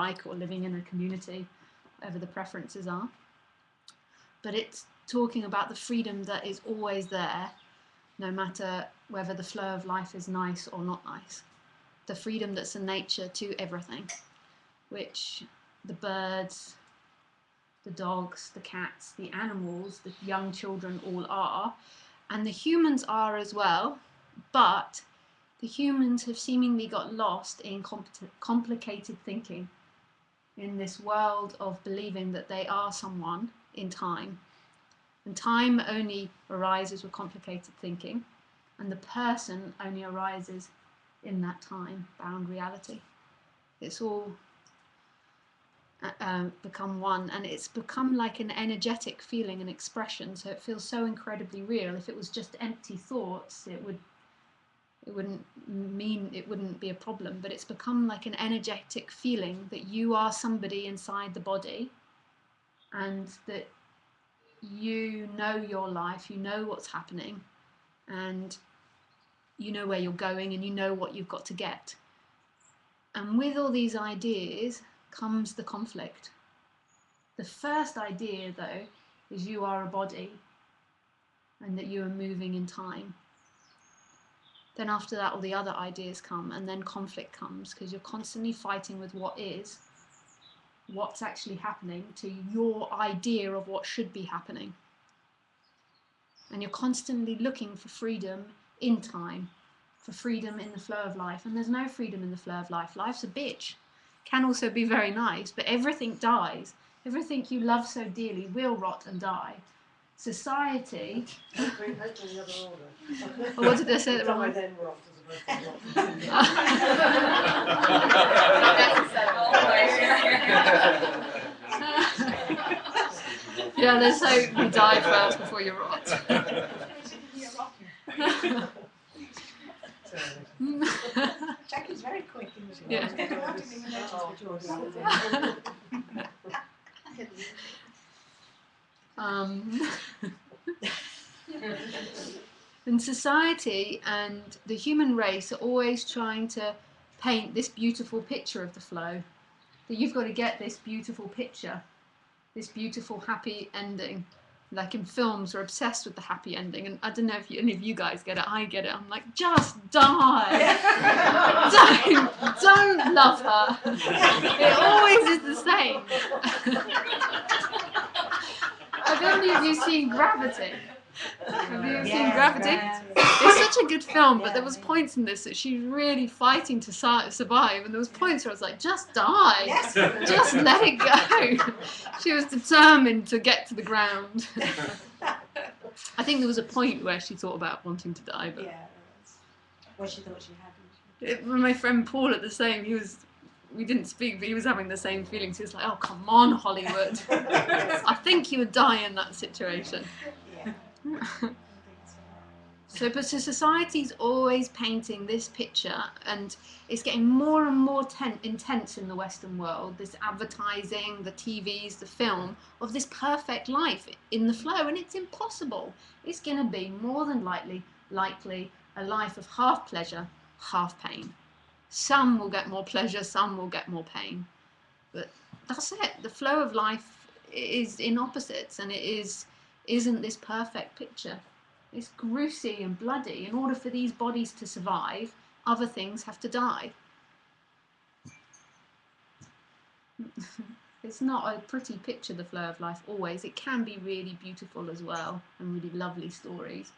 like, or living in a community, whatever the preferences are. But it's talking about the freedom that is always there, no matter whether the flow of life is nice or not nice. The freedom that's a nature to everything, which the birds, the dogs, the cats, the animals, the young children all are, and the humans are as well, but the humans have seemingly got lost in complicated thinking, in this world of believing that they are someone in time. And time only arises with complicated thinking, and the person only arises in that time-bound reality. It's all become one, and it's become like an energetic feeling and expression, so it feels so incredibly real. If it was just empty thoughts, it wouldn't be a problem, but it's become like an energetic feeling that you are somebody inside the body, and that you know your life, you know what's happening, and you know where you're going, and you know what you've got to get. And with all these ideas comes the conflict. The first idea, though, is you are a body and that you are moving in time. Then after that, all the other ideas come, and then conflict comes, because you're constantly fighting with what is, what's actually happening, to your idea of what should be happening. And you're constantly looking for freedom in time, for freedom in the flow of life, and there's no freedom in the flow of life. Life's a bitch. Can also be very nice, but everything dies. Everything you love so dearly will rot and die. Society... Oh, what did I say? Wrong? Yeah, let's hope you die first before you rot. Jackie's very quick, isn't she? Yeah. I didn't even notice what yours And society and the human race are always trying to paint this beautiful picture of the flow. That you've got to get this beautiful picture, this beautiful happy ending. Like in films, we're obsessed with the happy ending, and I don't know if any of you guys get it. I get it. I'm like, just die. don't love her. It always is the same. Have any of you seen Gravity? Have you seen Gravity? It's such a good film, but there was points in this that she's really fighting to survive, and there was points where I was like, just die, just let it go. She was determined to get to the ground. I think there was a point where she thought about wanting to die, but well, she thought she hadn't. My friend Paul at the same, we didn't speak, but he was having the same feelings. He was like, oh, come on, Hollywood. I think you would die in that situation. But society's always painting this picture, and it's getting more and more intense in the Western world, this advertising, the TVs, the film, of this perfect life in the flow, and it's impossible. It's going to be more than likely a life of half pleasure, half pain. Some will get more pleasure, some will get more pain. But that's it. The flow of life is in opposites, and it isn't this perfect picture. It's gruesy and bloody. In order for these bodies to survive, other things have to die. It's not a pretty picture, the flow of life, always. It can be really beautiful as well, and really lovely stories.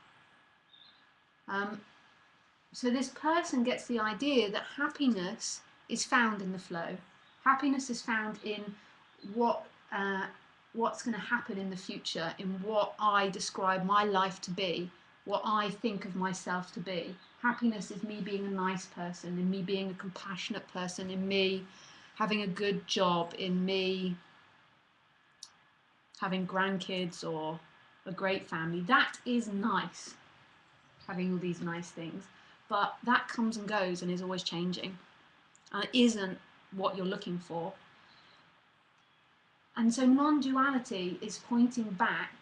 So this person gets the idea that happiness is found in the flow. Happiness is found in what's going to happen in the future, in what I describe my life to be, what I think of myself to be. Happiness is me being a nice person, in me being a compassionate person, in me having a good job, in me having grandkids or a great family. That is nice, having all these nice things. But that comes and goes and is always changing. And it isn't what you're looking for. And so non-duality is pointing back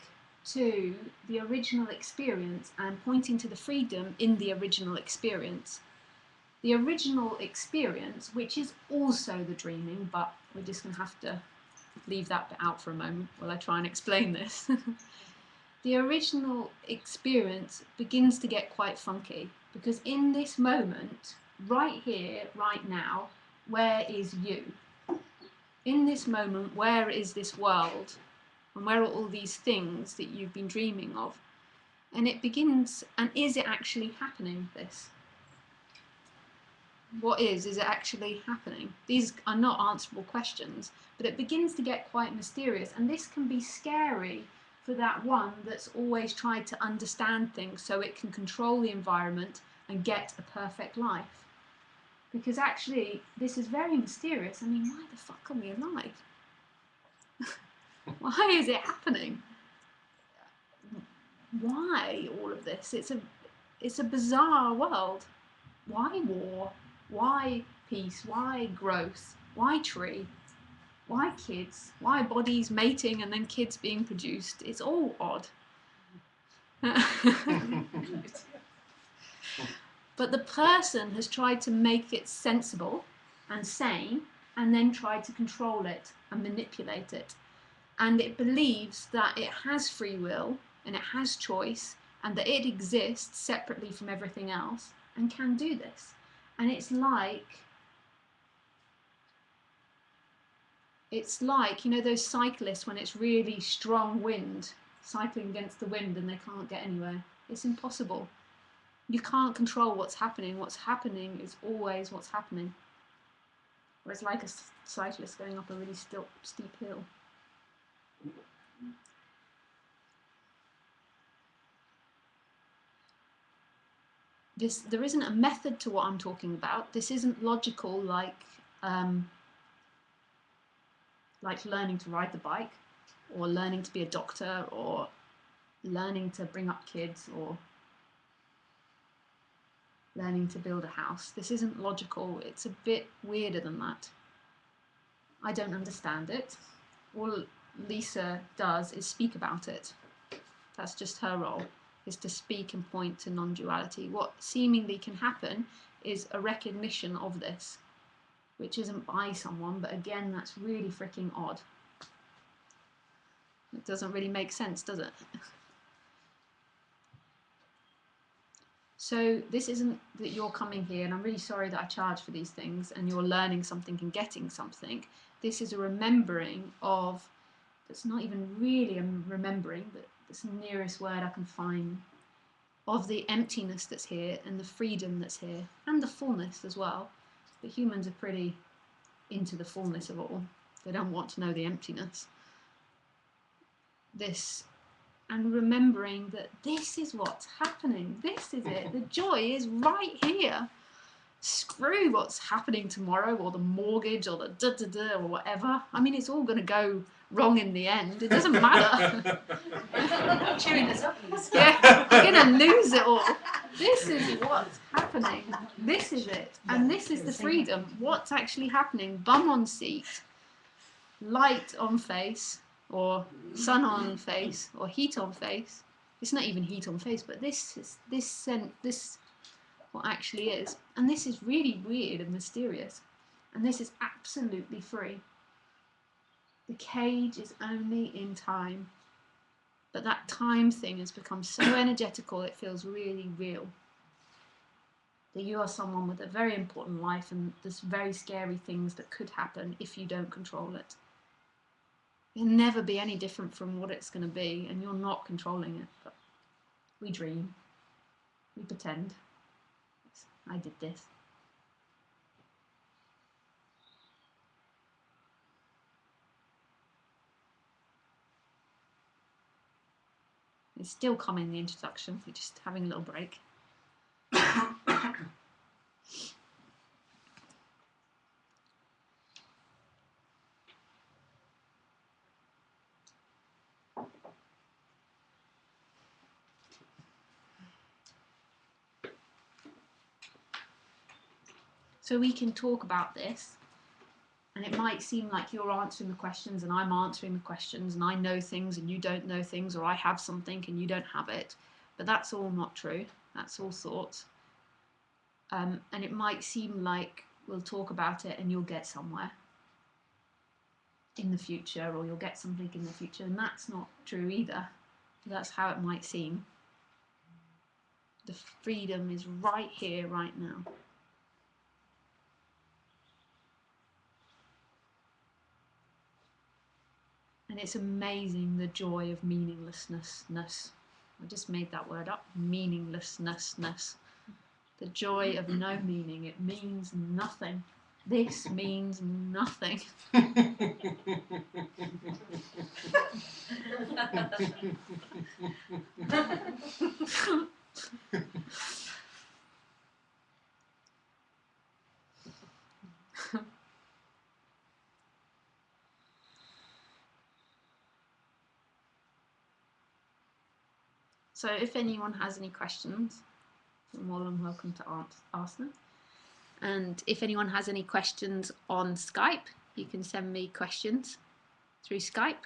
to the original experience and pointing to the freedom in the original experience. The original experience, which is also the dreaming, but we're just going to have to leave that bit out for a moment while I try and explain this. The original experience begins to get quite funky, because in this moment, right here, right now, where is you? In this moment, where is this world? And where are all these things that you've been dreaming of? And it begins, and is it actually happening, this? What is it actually happening? These are not answerable questions, but it begins to get quite mysterious, and this can be scary for that one that's always tried to understand things so it can control the environment and get a perfect life. Because actually, this is very mysterious. I mean, why the fuck are we alive? Why is it happening? Why all of this? It's a bizarre world. Why war? Why peace? Why growth? Why tree? Why kids? Why bodies mating and then kids being produced? It's all odd. But the person has tried to make it sensible and sane, and then tried to control it and manipulate it. And it believes that it has free will and it has choice and that it exists separately from everything else and can do this. And it's like, you know, those cyclists when it's really strong wind, cycling against the wind and they can't get anywhere. It's impossible. You can't control what's happening. What's happening is always what's happening. Or it's like a cyclist going up a really steep hill. There isn't a method to what I'm talking about. This isn't logical like learning to ride the bike, or learning to be a doctor, or learning to bring up kids, or learning to build a house. This isn't logical. It's a bit weirder than that. I don't understand it. All Lisa does is speak about it. That's just her role, is to speak and point to non-duality. What seemingly can happen is a recognition of this, which isn't by someone, but again, that's really freaking odd. It doesn't really make sense, does it? So this isn't that you're coming here, and I'm really sorry that I charge for these things, and you're learning something and getting something. This is a remembering of, that's not even really a remembering, but it's the nearest word I can find, of the emptiness that's here and the freedom that's here, and the fullness as well. But humans are pretty into the fullness of it all. They don't want to know the emptiness. This, and remembering that this is what's happening. This is it. The joy is right here. Screw what's happening tomorrow, or the mortgage, or the da-da-da, or whatever. I mean, it's all going to go wrong in the end. It doesn't matter. Cheering us up. Yeah, we're going to lose it all. This is what's happening. This is it. And this is the freedom. What's actually happening? Bum on seat, light on face, or sun on face, or heat on face. It's not even heat on face, but this what actually is. And this is really weird and mysterious. And this is absolutely free. The cage is only in time. But that time thing has become so energetical, it feels really real. That you are someone with a very important life, and there's very scary things that could happen if you don't control it. It'll never be any different from what it's going to be, and you're not controlling it. But we dream. We pretend. I did this. It's still coming in the introduction. We're just having a little break. So we can talk about this, and it might seem like you're answering the questions and I'm answering the questions, and I know things and you don't know things, or I have something and you don't have it. But that's all not true. That's all thoughts. And it might seem like we'll talk about it and you'll get somewhere in the future, or you'll get something in the future, and that's not true either. That's how it might seem. The freedom is right here, right now. And it's amazing, the joy of meaninglessness. I just made that word up. Meaninglessness. The joy of no meaning. It means nothing. This means nothing. So if anyone has any questions, you're more than welcome to ask them. And if anyone has any questions on Skype, you can send me questions through Skype.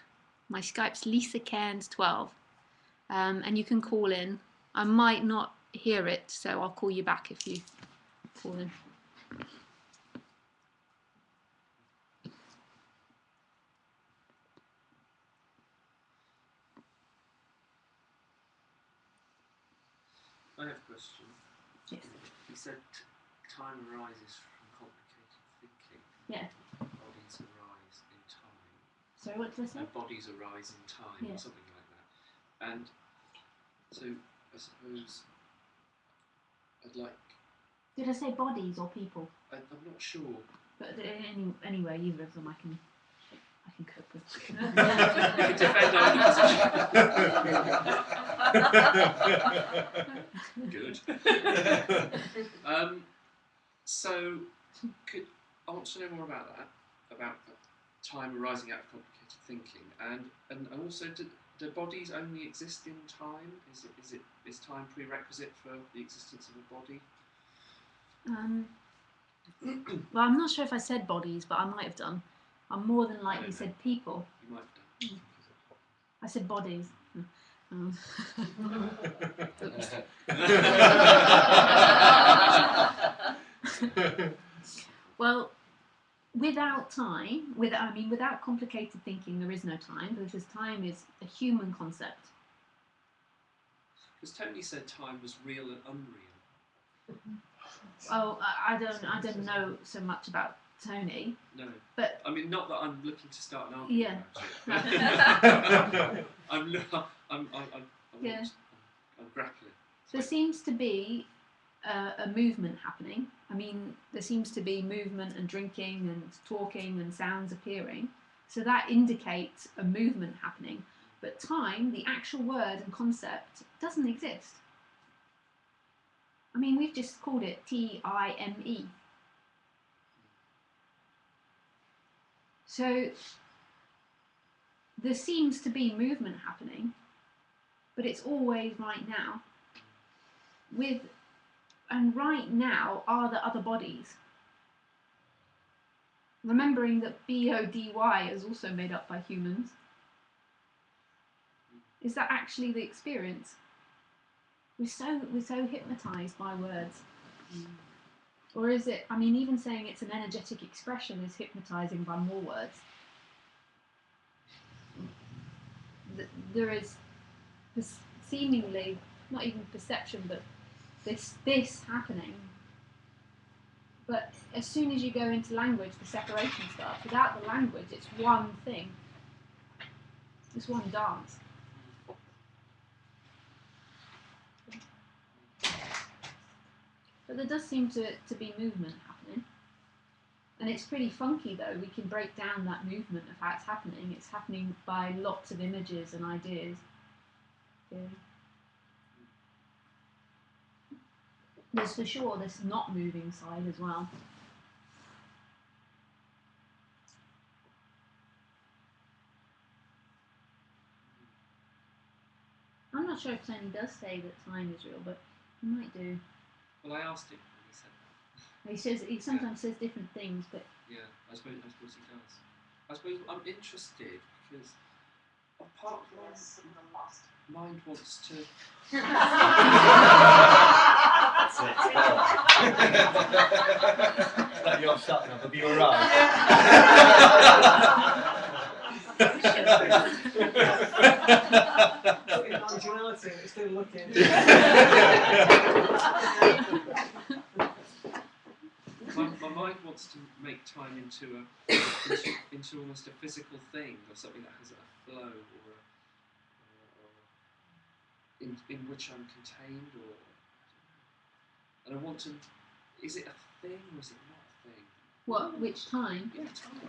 My Skype's Lisa Cairns 12. And you can call in. I might not hear it, so I'll call you back if you call in. I have a question. Yes. You said time arises from complicated thinking. Yeah. Bodies arise in time. Sorry, what did I say? And bodies arise in time, Yeah. or something like that. And so I suppose I'd like... Did I say bodies or people? I'm not sure. But anyway, either of them I can cope with. You can defend our position. Good. So, I want to know more about that, about time arising out of complicated thinking, and also, do bodies only exist in time? Is time prerequisite for the existence of a body? Well, I'm not sure if I said bodies, but I might have done. I more than likely said people. You might have done. I said bodies. Well, without time, without complicated thinking, there is no time, because time is a human concept. Because Tony said time was real and unreal. Oh, I don't know so much about Tony. No. But I mean, not that I'm looking to start an argument about it. I'm grappling. There seems to be a movement happening. I mean, there seems to be movement and drinking and talking and sounds appearing. So that indicates a movement happening. But time, the actual word and concept, doesn't exist. I mean, we've just called it T-I-M-E. So there seems to be movement happening, but it's always right now. And right now are the other bodies. Remembering that B-O-D-Y is also made up by humans. Is that actually the experience? We're so hypnotized by words. Or is it, I mean, even saying it's an energetic expression is hypnotizing by more words. There is seemingly, not even perception, but this happening. But as soon as you go into language, the separation starts. Without the language, it's one thing. It's one dance. But there does seem to be movement happening. And it's pretty funky though. We can break down that movement of how it's happening. It's happening by lots of images and ideas. Yeah. There's for sure this not moving side as well. I'm not sure if Tony does say that time is real, but he might do. Well, I asked him when he said that. He sometimes says different things, but yeah, I suppose he does. I suppose I'm interested because apart from mind wants to. That's it. It's not your sat nav, have you arrived? Non-duality, it's still looking. My mind wants to make time into almost a physical thing, or something that has a flow, or in which I'm contained, and I want to. Is it a thing or is it not a thing? What? Which time? Yeah, time.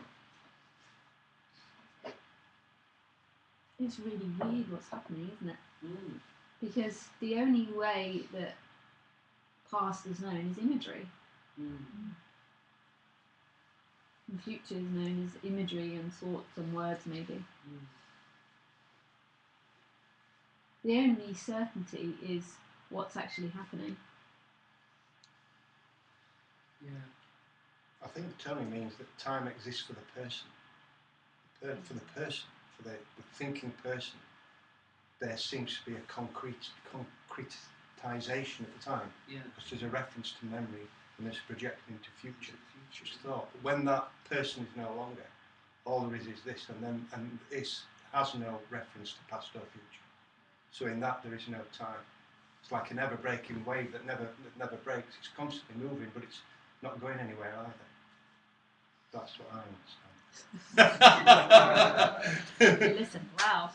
It's really weird what's happening, isn't it? Mm. Because the only way that past is known is imagery. Mm. And future is known as imagery and thoughts and words, maybe. Mm. The only certainty is what's actually happening. Yeah. I think the term means that time exists for the person. For the person, for the thinking person, there seems to be a concretization at the time. Yeah. Because there's a reference to memory and there's projected into future thought. But when that person is no longer, all there is this, and has no reference to past or future. So in that there is no time. It's like an ever-breaking wave that never breaks. It's constantly moving, but it's not going anywhere either. That's what I understand. You listen, wow.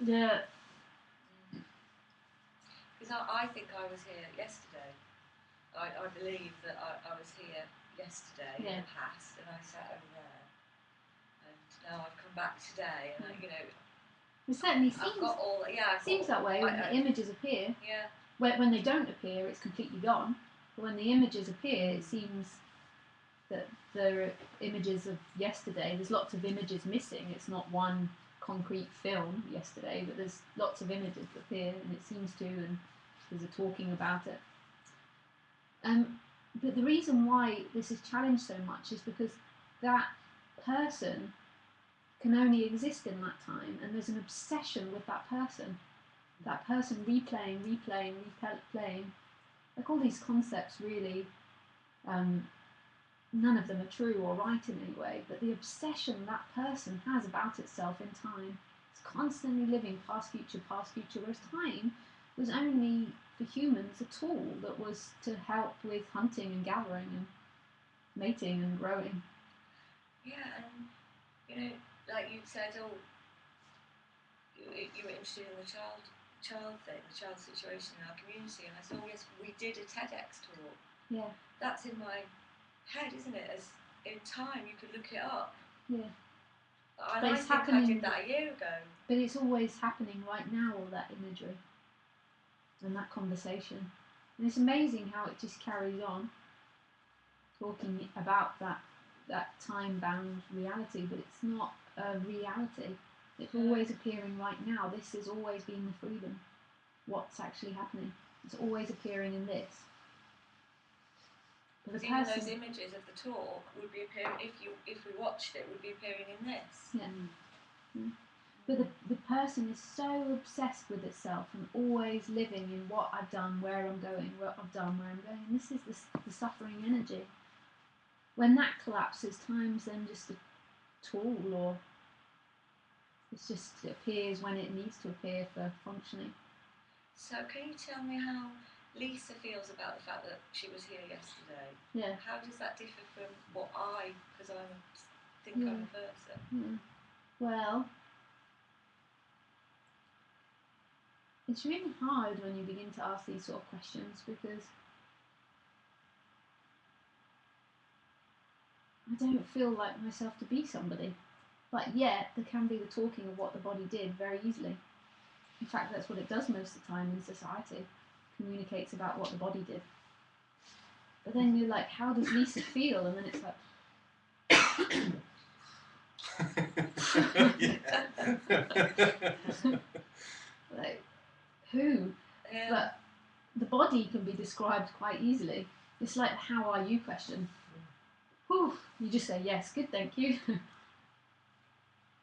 Yeah. Because I think I was here yesterday. I believe that I was here yesterday in the past, and I sat over there. And now I've come back today, and It certainly I've got all. Yeah, seems that way when the images appear. Yeah. When they don't appear, it's completely gone. But when the images appear, it seems that there are images of yesterday. There's lots of images missing. It's not one concrete film yesterday, but there's lots of images that appear, and it seems to, and there's a talking about it. But the reason why this is challenged so much is because that person can only exist in that time, and there's an obsession with that person. That person replaying, like all these concepts really, none of them are true or right in any way, but the obsession that person has about itself in time, it's constantly living past, future, whereas time was only, for humans, a tool that was to help with hunting and gathering and mating and growing. Yeah, and like you said, you were interested in the child thing, the child situation in our community, and I said, yes, we did a TEDx talk. Yeah. That's in my head, isn't it? As in time, you could look it up. Yeah. And I think I did that a year ago. But it's always happening right now, all that imagery and that conversation. And it's amazing how it just carries on, talking about that time-bound reality, but it's not a reality. It's always appearing right now. This has always been the freedom. What's actually happening? It's always appearing in this. But even those images of the talk would be appearing, if we watched it, would be appearing in this. Yeah. Mm. But the person is so obsessed with itself and always living in what I've done, where I'm going, what I've done, where I'm going. And this is the suffering energy. When that collapses, time's then just a tool, or it appears when it needs to appear for functioning. So can you tell me how Lisa feels about the fact that she was here yesterday? Yeah. How does that differ from what because I think I'm a person? Yeah. Well, it's really hard when you begin to ask these sort of questions, because I don't feel like myself to be somebody. But yet, there can be the talking of what the body did very easily. In fact, that's what it does most of the time in society. Communicates about what the body did. But then you're like, how does Lisa feel? And then it's like... like, who? Yeah. But the body can be described quite easily. It's like the how are you question. Whew, you just say, yes, good, thank you.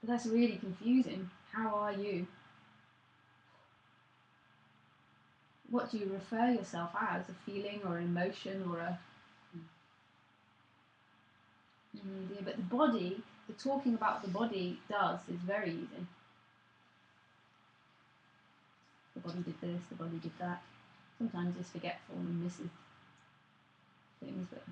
But that's really confusing. How are you? what do you refer yourself as? A feeling or an emotion or an idea? But the body, the talking about the body does is very easy. The body did this, the body did that. Sometimes it's forgetful and misses things, but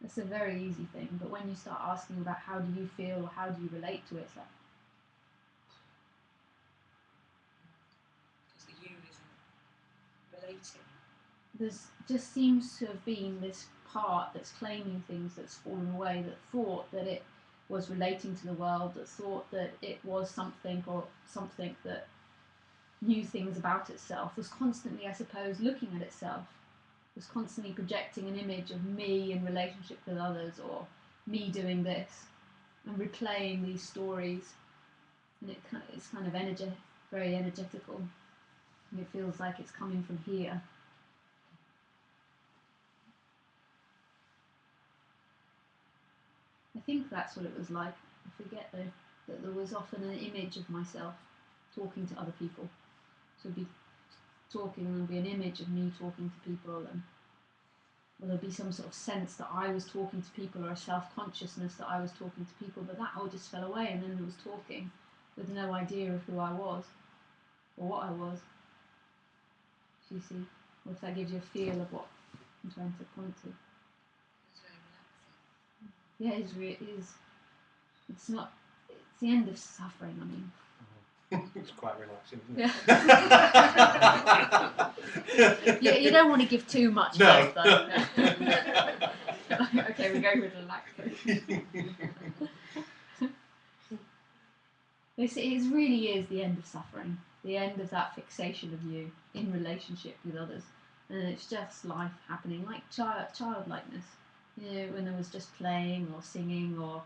it's a very easy thing. But when you start asking about how do you feel or how do you relate to it, it's like, because the you isn't relating. there's just seems to have been this part that's claiming things that's fallen away, that thought that it was relating to the world, that thought that it was something or something that knew things about itself, was constantly, I suppose, looking at itself, was constantly projecting an image of me in relationship with others, or me doing this, and replaying these stories. And it's kind of very energetical, and it feels like it's coming from here. I think that's what it was like. I forget though, that there was often an image of myself talking to other people. So be talking, and there'll be an image of me talking to people, and there'll be some sort of sense that I was talking to people, or a self-consciousness that I was talking to people, but that all just fell away, and then there was talking with no idea of who I was or what I was. Do you see? Or if that gives you a feel of what I'm trying to point to. It's very relaxing. Yeah, it is. It's not. It's the end of suffering. I mean. It's quite relaxing, isn't it? Yeah, you don't want to give too much. No. Though. Okay, we go with relaxing. It really is the end of suffering, the end of that fixation of you in relationship with others, and it's just life happening, like childlikeness. You know, when there was just playing or singing, or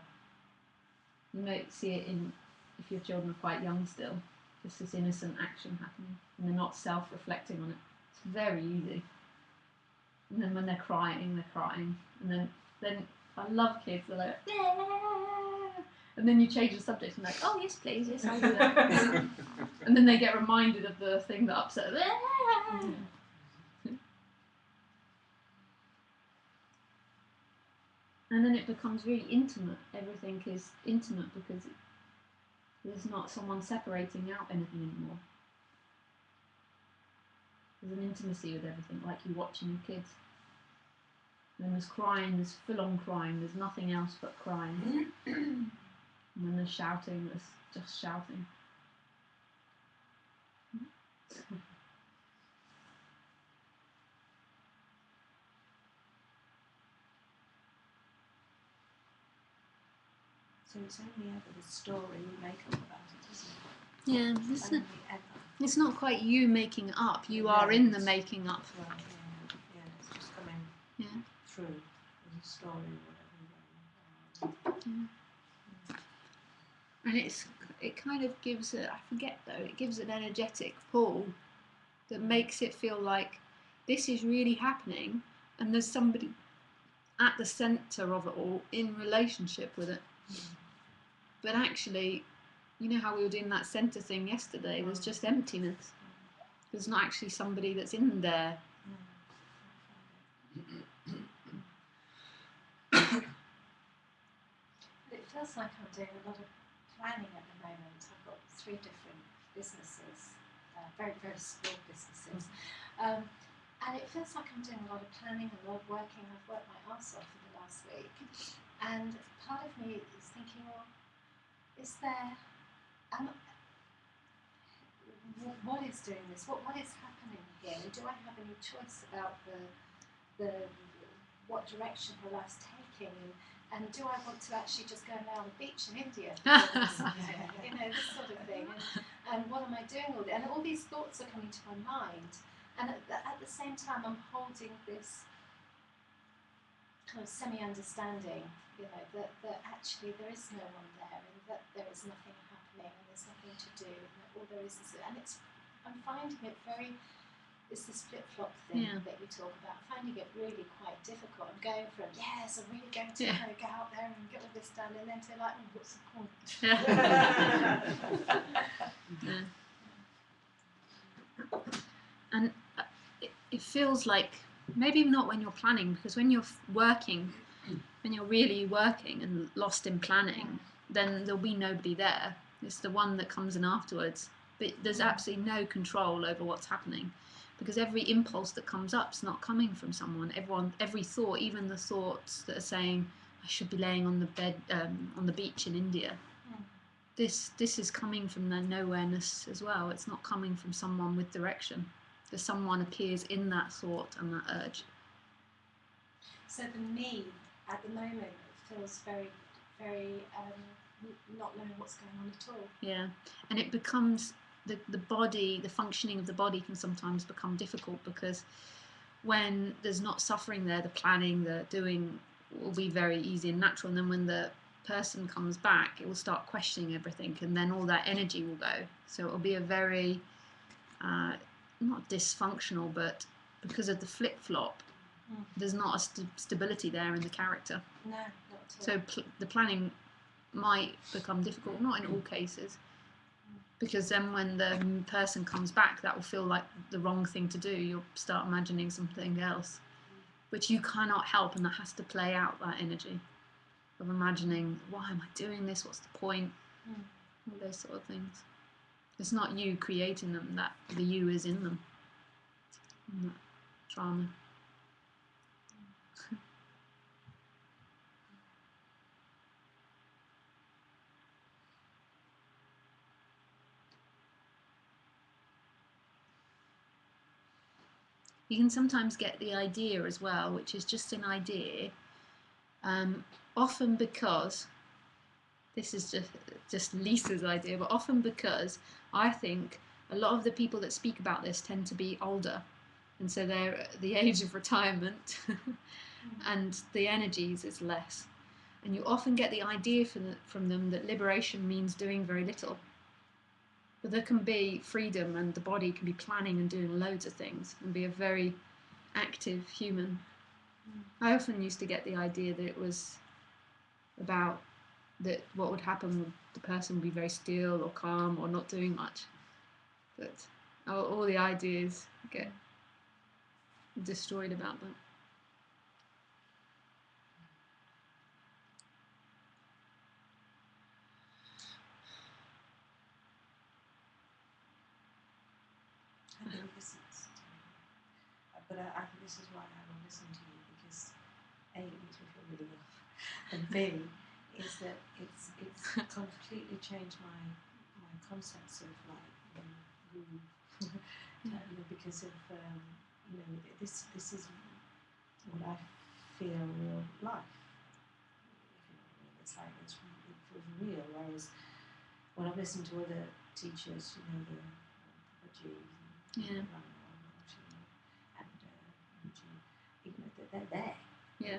you might see it in if your children are quite young still, just this innocent action happening, and they're not self-reflecting on it. It's very easy. And then when they're crying, and then I love kids. They're like, "Yeah!" And then you change the subject and like, oh yes please, yes I'll do that. And then they get reminded of the thing that upset them. And then it becomes really intimate. Everything is intimate because there's not someone separating out anything anymore. There's an intimacy with everything, like you watching your kids. And there's crying, there's full-on crying, there's nothing else but crying. And when there's shouting, there's just shouting. So it's only ever the story we make up about it, isn't it? Yeah, Only ever. it's not quite you making up, you are in the making up. That's right, yeah. It's just coming through as a story or whatever. And it kind of gives I forget though, it gives an energetic pull that makes it feel like this is really happening, and there's somebody at the centre of it all in relationship with it. But actually, you know how we were doing that centre thing yesterday, there's just emptiness. There's not actually somebody that's in there. It feels like I'm doing a lot of planning at the moment. I've got 3 different businesses, very, very small businesses. And it feels like I'm doing a lot of planning, a lot of working. I've worked my arse off for the last week. And part of me is thinking, well, is there, what is doing this? What is happening here? And do I have any choice about what direction my life's taking? And do I want to actually just go and lay on the beach in India? You know, this sort of thing. And what am I doing all day? And all these thoughts are coming to my mind. And at the same time, I'm holding this kind of semi-understanding, you know, that actually there is no one there, and that there is nothing happening, and there's nothing to do, and that all there is, and I'm finding it it's this flip-flop thing that you talk about. I'm finding it really quite difficult. I'm going from, yes, I'm really going to go out there and get all this done, and then to like, oh, what's the point? And it feels like, maybe not when you're planning, because when you're working, when you're really working and lost in planning, then there'll be nobody there. It's the one that comes in afterwards. But there's absolutely no control over what's happening, because every impulse that comes up is not coming from someone. Every thought, even the thoughts that are saying, I should be laying on the bed on the beach in India, this is coming from the nowhereness as well. It's not coming from someone with direction. There's someone appears in that thought and that urge. So the me at the moment feels very, very not knowing what's going on at all. Yeah, and it becomes the body, the functioning of the body can sometimes become difficult, because when there's not suffering there, the planning, the doing will be very easy and natural, and then when the person comes back, it will start questioning everything, and then all that energy will go. So it will be a very not dysfunctional, but because of the flip-flop, there's not a stability there in the character. No, not at all. So the planning might become difficult, not in all cases, because then when the person comes back, that will feel like the wrong thing to do. You'll start imagining something else, which you cannot help, and that has to play out, that energy of imagining, why am I doing this? What's the point? All those sort of things. It's not you creating them, that the you is in them. In that drama. You can sometimes get the idea as well, which is just an idea, often because, this is just Lisa's idea, but often because I think a lot of the people that speak about this tend to be older, and so they're at the age of retirement and the energies is less, and you often get the idea from them that liberation means doing very little. But there can be freedom, and the body can be planning and doing loads of things and be a very active human. I often used to get the idea that it was about that what would happen would the person would be very still or calm or not doing much. But all the ideas get destroyed about that. I think this is, but I think this is why I will listen to you, because A, it makes me feel really well, and B, is that it's completely changed my concepts of like guru, because of this is what I feel real life. It's like it feels real, whereas when I've listened to other teachers, the Yeah. They're there. Yeah.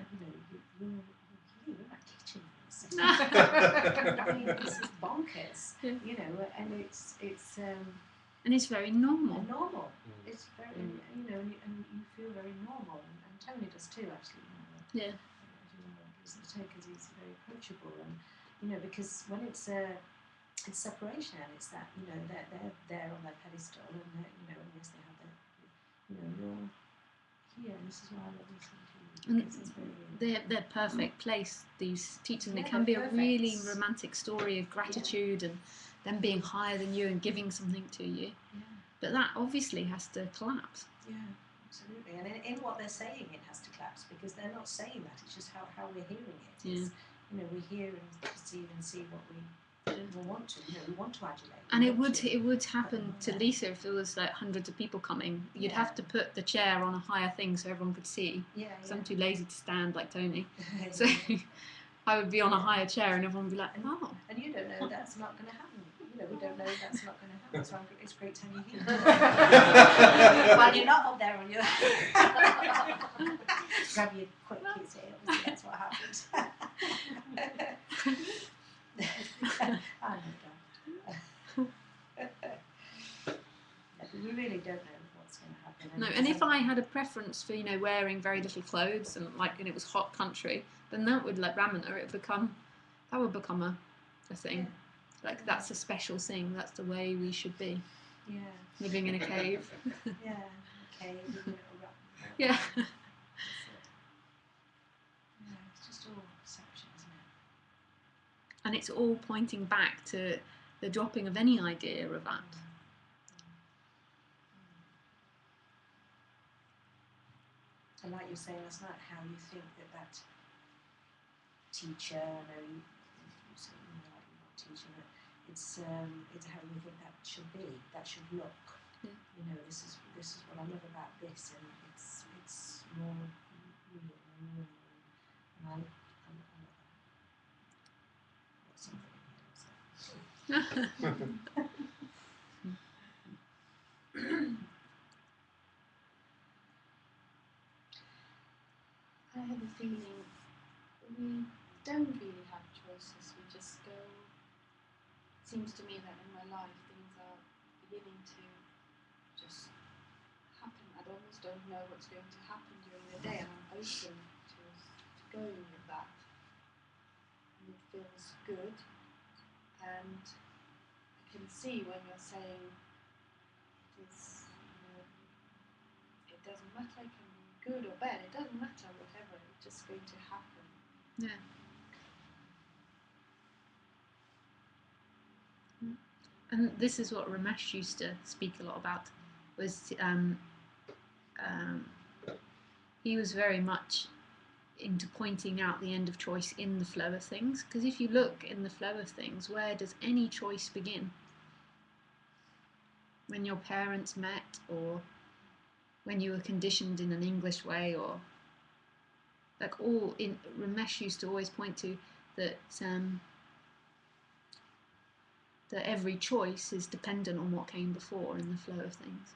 You're not teaching this. I mean, this is bonkers. Yeah. And it's and it's very normal. Normal. It's very, and you feel very normal, and Tony does too, actually. Yeah. Because he's very approachable, and because when it's separation, and it's that they're there on their pedestal, and yes, they have their you're here, and this is why I love listening to you. And they're perfect place, these teachers, and Yeah, it can be a perfect. really romantic story of gratitude and them being higher than you and giving something to you. Yeah. But that obviously has to collapse. Yeah, absolutely. And in what they're saying, it has to collapse, because they're not saying that. It's just how we're hearing it. It's, we hear and perceive and see what we want to. We want to adulate. And it would happen to Lisa if there was like hundreds of people coming. You'd have to put the chair on a higher thing so everyone could see. Yeah. Because I'm too lazy to stand like Tony. So I would be on a higher chair and everyone would be like, oh. And you don't know that's not going to happen. We don't know that's not going to happen. So it's great to have you here. While you're not up there on your grab your quick kids here. Obviously, that's what happens. I know that. We really don't know what's going to happen. No, and if I had a preference for wearing very little clothes and it was hot country, then that would like Ramana. That would become a thing. Like that's a special thing. That's the way we should be. Yeah. living in a cave. Yeah. Okay. Yeah. Yeah, it's just all perception, isn't it? And it's all pointing back to the dropping of any idea of that. And like you were saying last night, how you think that teacher, I know you said like you're not teaching, but it's how you think that should be, that should look. Yeah. You know, this is what I love about this, and it's more real and real, and I love that. Got something in here, so. I have a feeling we don't really have choices, we just go. It seems to me that in my life things are beginning to just happen. I almost don't know what's going to happen during the day, and I'm open to going with that. And it feels good, and I can see when you're saying it is, it doesn't matter, it can be good or bad, it doesn't matter, whatever, it's just going to happen. Yeah. And this is what Ramesh used to speak a lot about, was he was very much into pointing out the end of choice in the flow of things, because if you look in the flow of things, where does any choice begin? When your parents met, or when you were conditioned in an English way, or like all in Ramesh used to always point to that that every choice is dependent on what came before in the flow of things.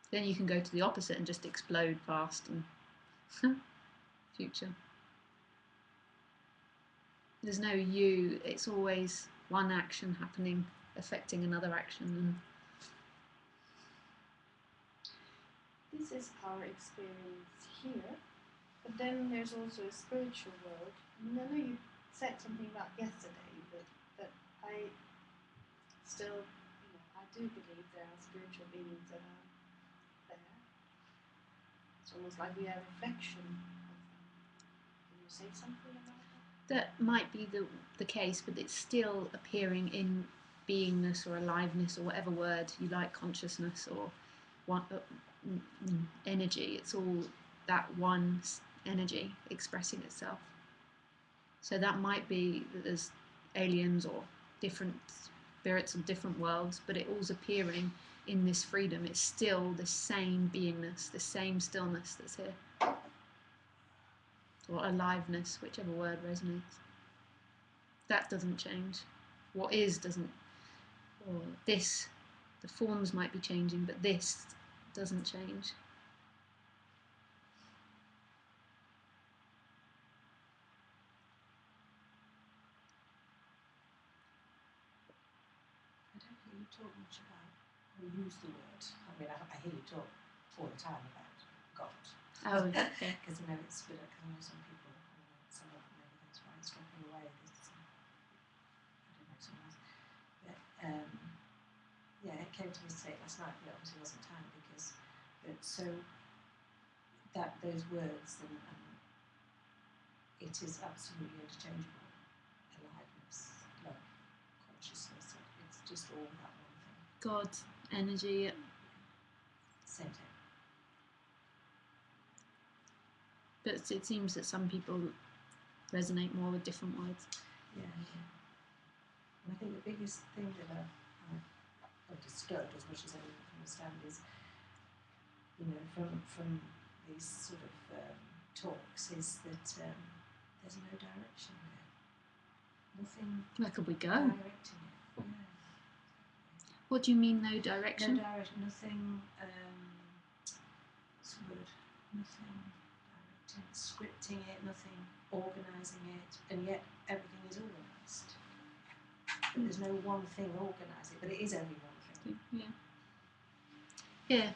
Then you can go to the opposite and just explode past and future. There's no you, it's always one action happening, affecting another action. And this is our experience here, but then there's also a spiritual world. And I know you said something about yesterday, but I still, I do believe there are spiritual beings that are there. It's almost like we are a reflection of them. Can you say something about that? that might be the case, but it's still appearing in beingness or aliveness or whatever word you like, consciousness or one, energy. It's all that one energy expressing itself. So that might be that there's aliens or different spirits of different worlds, but it all's appearing in this freedom. It's still the same beingness, the same stillness that's here. Or aliveness, whichever word resonates. That doesn't change. What is doesn't, or this, the forms might be changing, but this doesn't change. I don't hear you talk much about, or use the word. I mean, I hear you talk all the time about God. Oh, okay. Because it's good. Because I know some people, some of them, maybe that's why it's dropping away. There's I don't know, someone else. But yeah, it came to me to say it last night, but it obviously wasn't time because. But so that those words and it is absolutely interchangeable. Aliveness, love, consciousness. It's just all that one thing. God, energy. Same thing. But it seems that some people resonate more with different words. Yeah. And I think the biggest thing that I've understood, as much as I understand, is from these sort of talks, is that there's no direction there. Nothing. Where could we go? Directing it. Yeah. What do you mean, no direction? No direction. Nothing. What's the word? Nothing. Scripting it, nothing organising it, and yet everything is organised. But there's no one thing organising, but it is only one thing. Yeah.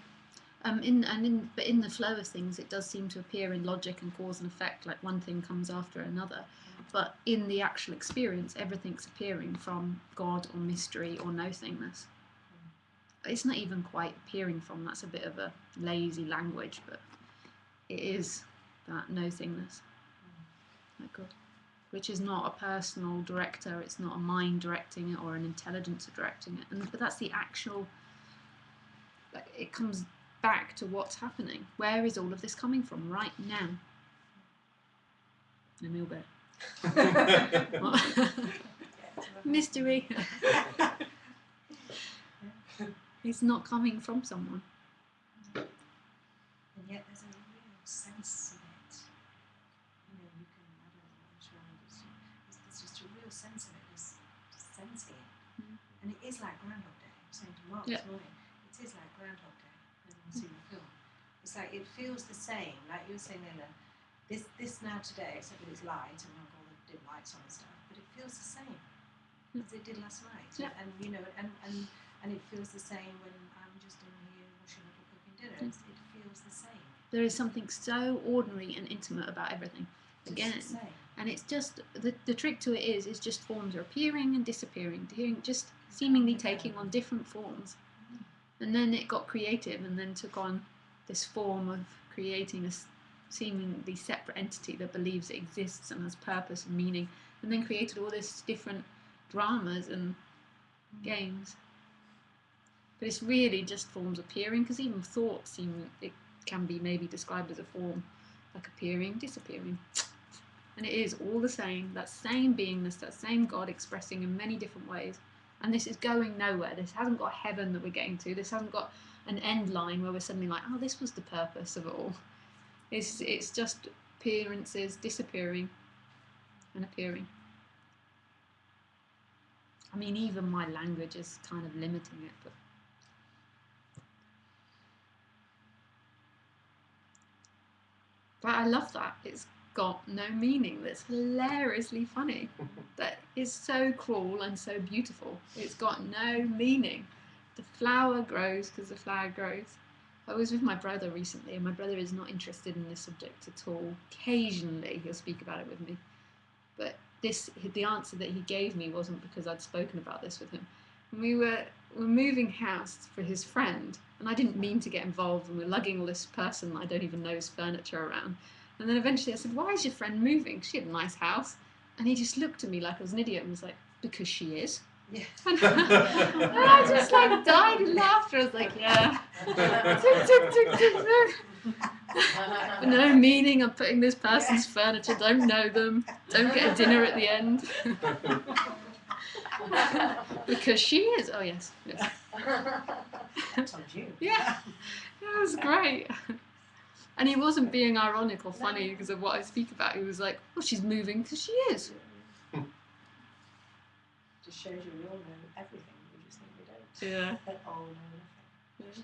But in the flow of things, it does seem to appear in logic and cause and effect, like one thing comes after another. But in the actual experience, everything's appearing from God or mystery or nothingness. it's not even quite appearing from, that's a bit of a lazy language, but it is that no-thingness, like God, which is not a personal director, it's not a mind directing it or an intelligence directing it, but that's the actual, like, it comes back to what's happening. Where is all of this coming from right now? Emil Bear. Mystery. It's not coming from someone. And yet there's a real sense of it. You know, you can, I don't know, I'm sure there's just a real sense of it, just sensing it. And it is like Groundhog Day. I was saying to Mark this morning, it is like Groundhog Day. I've seen the film. It's like, it feels the same, like you were saying, Leila, this now today, except with its light and like all the dim lights on and stuff, but it feels the same as it did last night. Yeah. And you know, and it feels the same when I'm just in here washing up or cooking dinner. It feels the same. There is something so ordinary and intimate about everything. Again, It's the same. and it's just the trick to it is just forms are appearing and disappearing, just seemingly taking on different forms. And then it got creative and then took on this form of creating a seemingly separate entity that believes it exists and has purpose and meaning, and then created all this different dramas and games. But it's really just forms appearing, because even thoughts it can be maybe described as a form, like appearing, disappearing. And it is all the same, that same beingness, that same God expressing in many different ways. And this is going nowhere. This hasn't got heaven that we're getting to. This hasn't got an end line where we're suddenly like, oh, this was the purpose of it all. It's just appearances disappearing and appearing. I mean, even my language is kind of limiting it, but I love that. It's got no meaning. That's hilariously funny. That is so cruel and so beautiful. It's got no meaning. The flower grows because the flower grows. I was with my brother recently, and my brother is not interested in this subject at all. Occasionally he'll speak about it with me, but the answer that he gave me wasn't because I'd spoken about this with him. And we were moving house for his friend, and I didn't mean to get involved, and we're lugging all this person that I don't even know's furniture around. And then eventually I said, why is your friend moving? She had a nice house. And he just looked at me like I was an idiot and was like, because she is. Yeah. And I just like died of laughter. I was like, yeah. Tick, tick, tick, tick. No meaning of putting this person's furniture, don't know them, don't get a dinner at the end. Because she is. Oh yes. I told you. Yeah. It was great. And he wasn't being ironic or funny because of what I speak about. He was like, well, she's moving because she is. Just shows you we all know everything, we just think we don't. Yeah. They all know nothing.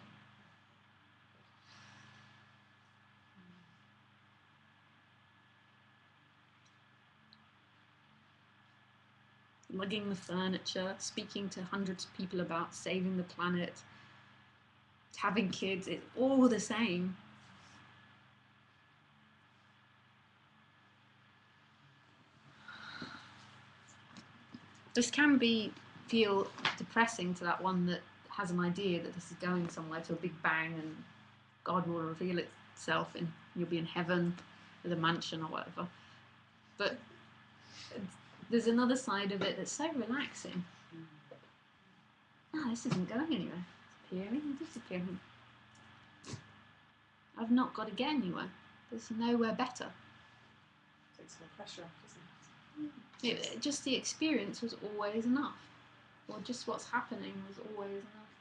Yeah. Lugging the furniture, speaking to hundreds of people about saving the planet, having kids, it's all the same. This can feel depressing to that one that has an idea that this is going somewhere, to a big bang, and God will reveal itself and you'll be in heaven with a mansion or whatever. But there's another side of it that's so relaxing. This isn't going anywhere. It's appearing and disappearing. I've not got to get anywhere. There's nowhere better. Takes some pressure off, doesn't it? Just the experience was always enough, or just what's happening was always enough.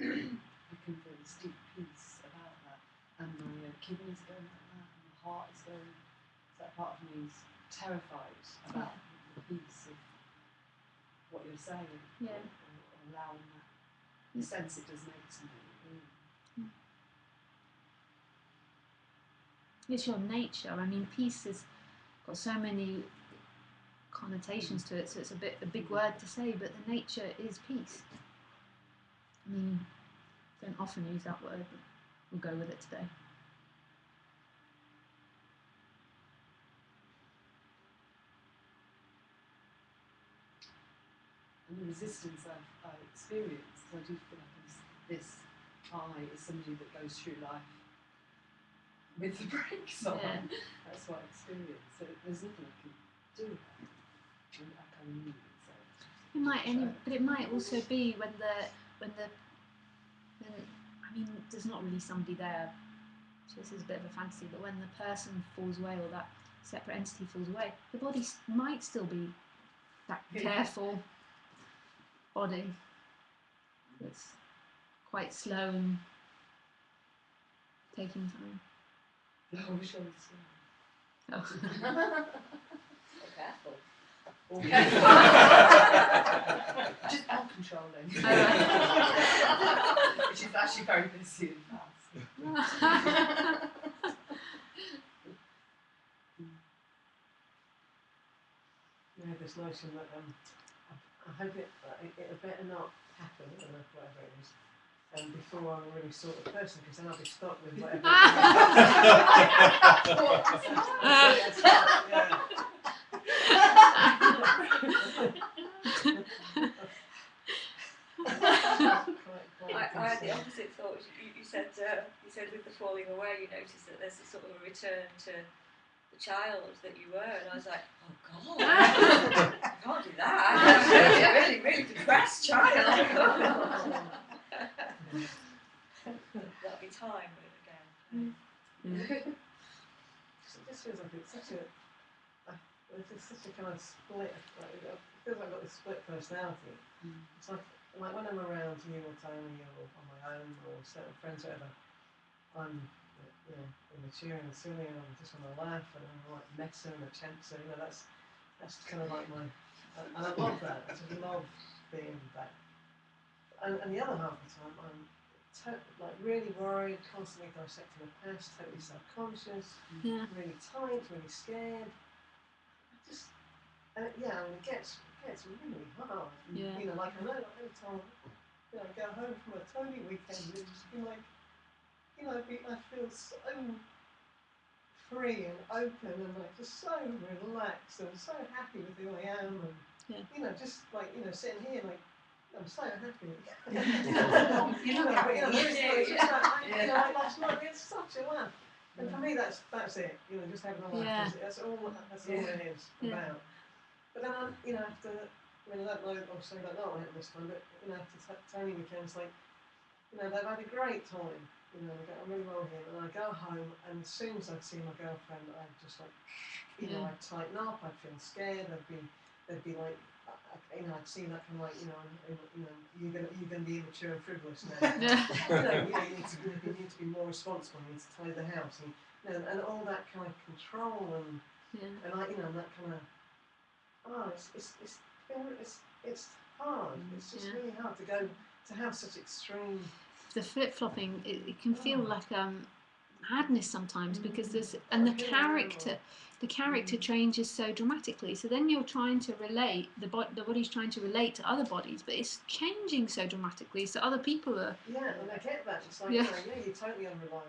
I can feel this deep peace about that, and my kidneys are going like that, and my heart is going. That part of me is terrified about the peace of what you're saying, or allowing that. The sense it does make to me. It's your nature. I mean, peace has got so many connotations to it, so it's a big word to say, but the nature is peace. I mean, don't often use that word, but we'll go with it today. and the resistance I experience, I do feel like this I is somebody that goes through life with the brakes on. Yeah. That's what I experience. So there's nothing I can do about it. And I kind of need it. So It might, but it might also be when I mean, there's not really somebody there. So this is a bit of a fantasy, but when the person falls away or that separate entity falls away, the body might still be that careful body that's quite slow and taking time. Oh, we shall see. Oh. So careful. Just out controlling. Oh, Which is actually very busy and fast. Yeah, this notion that I hope it better not happen, or whatever it is, before I'm a really sort of person, because then I'll be stuck with whatever. I had the opposite thought. You said with the falling away, you noticed that there's a sort of a return to the child that you were, and I was like, oh God, I can't do that. I'm a really depressed child. That'll be time again. It just feels like it's such a kind of split. Like, it feels like I've got this split personality. It's like when I'm around you or Tony or on my own or certain friends, whatever, I'm immature and silly and I just want to laugh and I'm like meta and a chancer. That's kind of like my, and I love that. I just love being that. And the other half of the time I'm like really worried, constantly dissecting the past, totally self-conscious, really tight, really scared. I mean, it gets really hard. Yeah. Like I know every time I go home from a Tony weekend, it's just been like, I feel so free and open and like just so relaxed and so happy with who I am and just like sitting here like I'm so happy. Last night we had such a laugh, and for me that's it. Just having a laugh. That's all it is about. But then after, I don't know, obviously I don't know what happened this time, but after Tony weekends, like, they've had a great time. They get on really well here, and I go home, and as soon as I'd see my girlfriend, I'd just like, I'd tighten up, I'd feel scared, they'd be like, I'd see that kind of like, you're gonna be immature and frivolous now. You need to be more responsible. You need to tidy the house, and all that kind of control and that kind of. It's hard. It's just really hard to have such extreme. The flip-flopping, it can feel like madness sometimes because the character changes so dramatically. So then you're trying to relate, the body's trying to relate to other bodies, but it's changing so dramatically. So other people are. Yeah, and I get that. It's like, you're totally unreliable.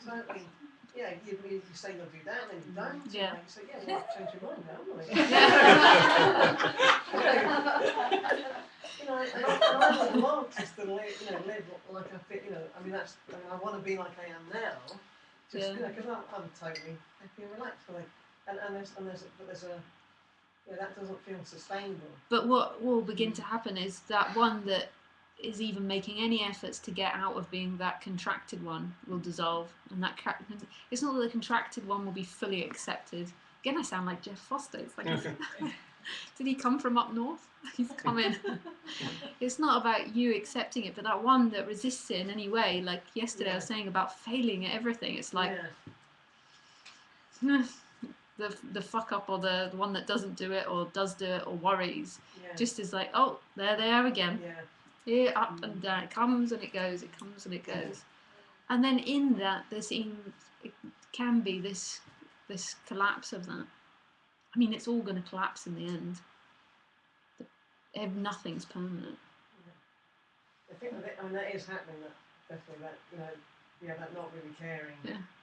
Totally. Yeah, you say you'll do that, and then you don't. Yeah. You say, well, I've changed your mind now, haven't I? And I would love just to live like I fit. I want to be like I am now. Just because I'm totally happy and relaxed. That doesn't feel sustainable. But what will begin to happen is that one that is even making any efforts to get out of being that contracted one will dissolve, and it's not that the contracted one will be fully accepted. Again, I sound like Jeff Foster. It's like, did he come from up north? He's come in. It's not about you accepting it, but that one that resists it in any way. Like yesterday, I was saying about failing at everything. It's like the fuck up, or the one that doesn't do it, or does do it, or worries. Just is like, oh, there they are again. Here, up and down, it comes and it goes, it comes and it goes. And then in that, it can be this collapse of that. I mean, it's all going to collapse in the end. Nothing's permanent. I think that is happening. That definitely that not really caring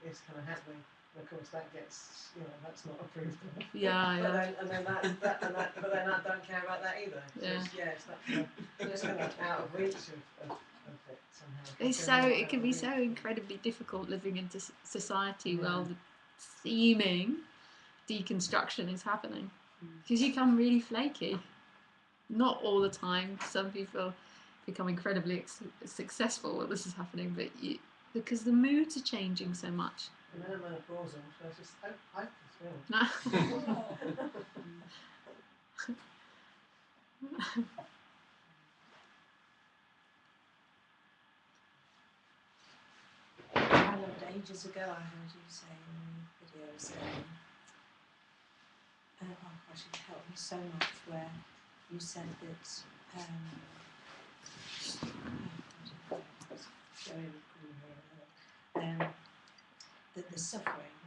is kind of happening. of course that gets, that's not approved of. Yeah, But yeah. then but then I don't care about that either. Yeah. It's just kind of out of reach of it somehow. It can be so incredibly difficult living in society while the seeming deconstruction is happening, because you become really flaky. Not all the time. Some people become incredibly successful while this is happening, but because the moods are changing so much. And then I'm menopausal, so I just hope this film. I loved ages ago, I heard you say in videos, oh gosh, it helped me so much, where you said that, that the suffering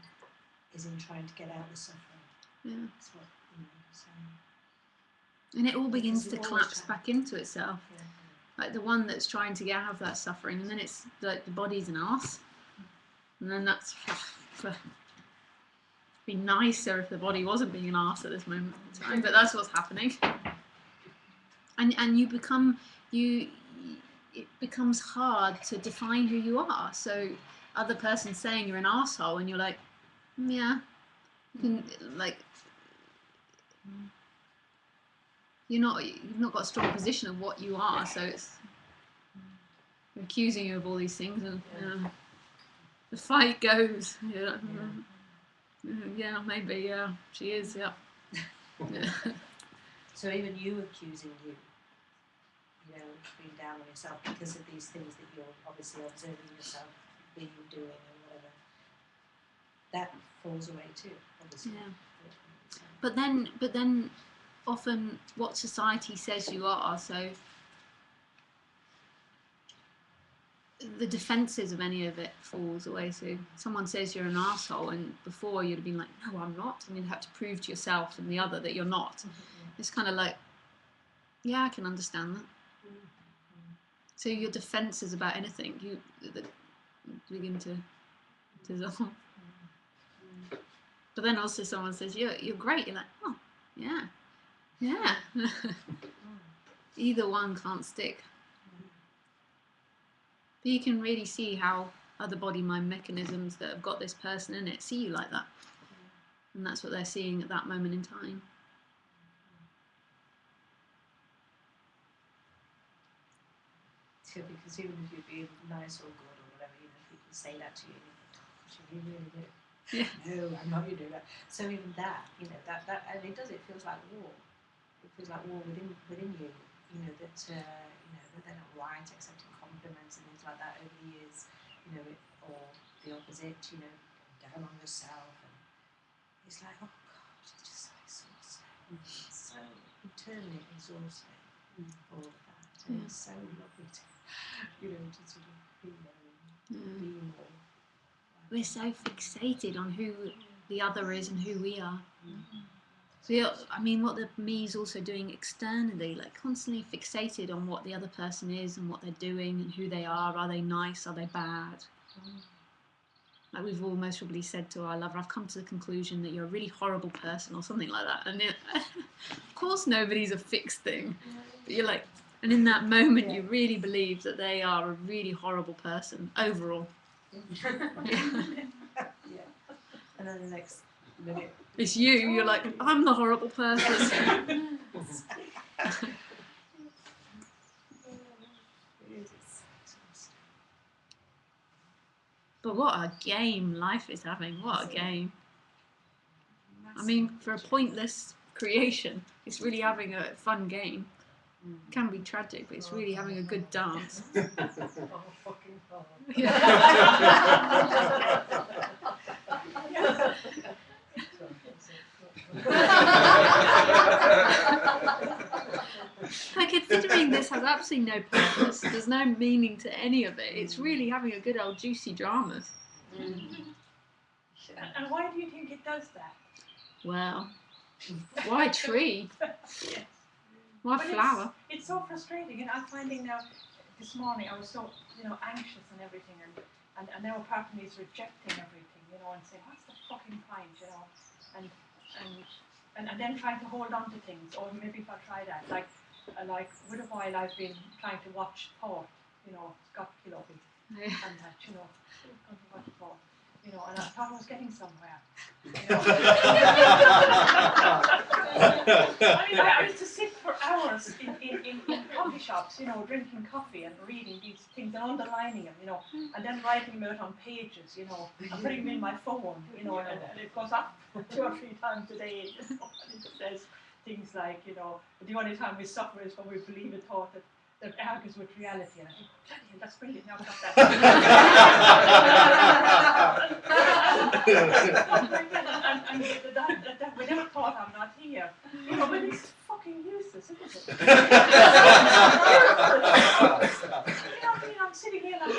is in trying to get out the suffering. Yeah. That's what you were saying. And it all begins to collapse back into itself. Yeah. Like the one that's trying to get out of that suffering, and then it's like the body's an arse. And then that's it'd be nicer if the body wasn't being an arse at this moment in time, but that's what's happening. And you become it becomes hard to define who you are. So other person saying you're an arsehole, and you're like, yeah, you can, like, you've not got a strong position of what you are, so it's accusing you of all these things, and the fight goes. Yeah, maybe, yeah, she is, yeah. So even you accusing you, being down on yourself because of these things that you're obviously observing yourself being, doing, and whatever, that falls away too, obviously. Yeah. But then often what society says you are, so the defences of any of it falls away. So someone says you're an arsehole, and before you'd have been like, no, I'm not, and you'd have to prove to yourself and the other that you're not. Mm-hmm. It's kind of like, yeah, I can understand that. Mm-hmm. So your defences about anything, you begin to dissolve. Mm-hmm. But then also someone says, you're great, you're like, oh, yeah. Either one can't stick. But you can really see how other body mind mechanisms that have got this person in it see you like that. And that's what they're seeing at that moment in time. So because even if you're being nice or good or whatever, people say that to you, and you really do. Yeah. No, I'm not going to do that. So even that, that and it feels like war. It feels like war within you, that they're not right, accepting compliments and things like that over the years, or the opposite, down on yourself, and it's like, oh God, it's just so exhausting. It's so internally exhausting, all of that. And it's so lovely to, to sort of be there and be more. We're so fixated on who the other is and who we are. So, what the me is also doing externally, like constantly fixated on what the other person is and what they're doing and who they are. Are they nice? Are they bad? Like we've all most probably said to our lover, I've come to the conclusion that you're a really horrible person or something like that. And of course nobody's a fixed thing. But you're like, and in that moment you really believe that they are a really horrible person overall. And then the next minute it's you're like, I'm the horrible person. But what a game life is having. What a game. For a pointless creation, it's really having a fun game. It can be tragic, but it's really having a good dance. Fucking hard. Like, considering this has absolutely no purpose, there's no meaning to any of it, it's really having a good old juicy drama. And why do you think it does that? Well, why tree? Yes. Why but flower? It's so frustrating, and I'm finding now, this morning I was so, anxious and everything, and now a part of me is rejecting everything, and saying, what's the fucking point, you know, and then trying to hold on to things, or maybe if I try that, like with a while I've been trying to watch Thought, you know, Scott Killoby, and that, you know, going to watch Thought, you know, and I thought I was getting somewhere, you know. I mean, I used to sit for hours in coffee shops, you know, drinking coffee and reading these things and underlining them, you know, and then writing them out on pages, you know, and putting them in my phone, you know, and it goes up 2 or 3 times a day, you know, and it says things like, you know, the only time we suffer is when we believe a thought that argues with reality, and I think, bloody hell, that's brilliant, now I've got that. and we never thought I'm not here. You know, but it's fucking useless, isn't it? You know, I'm sitting here like,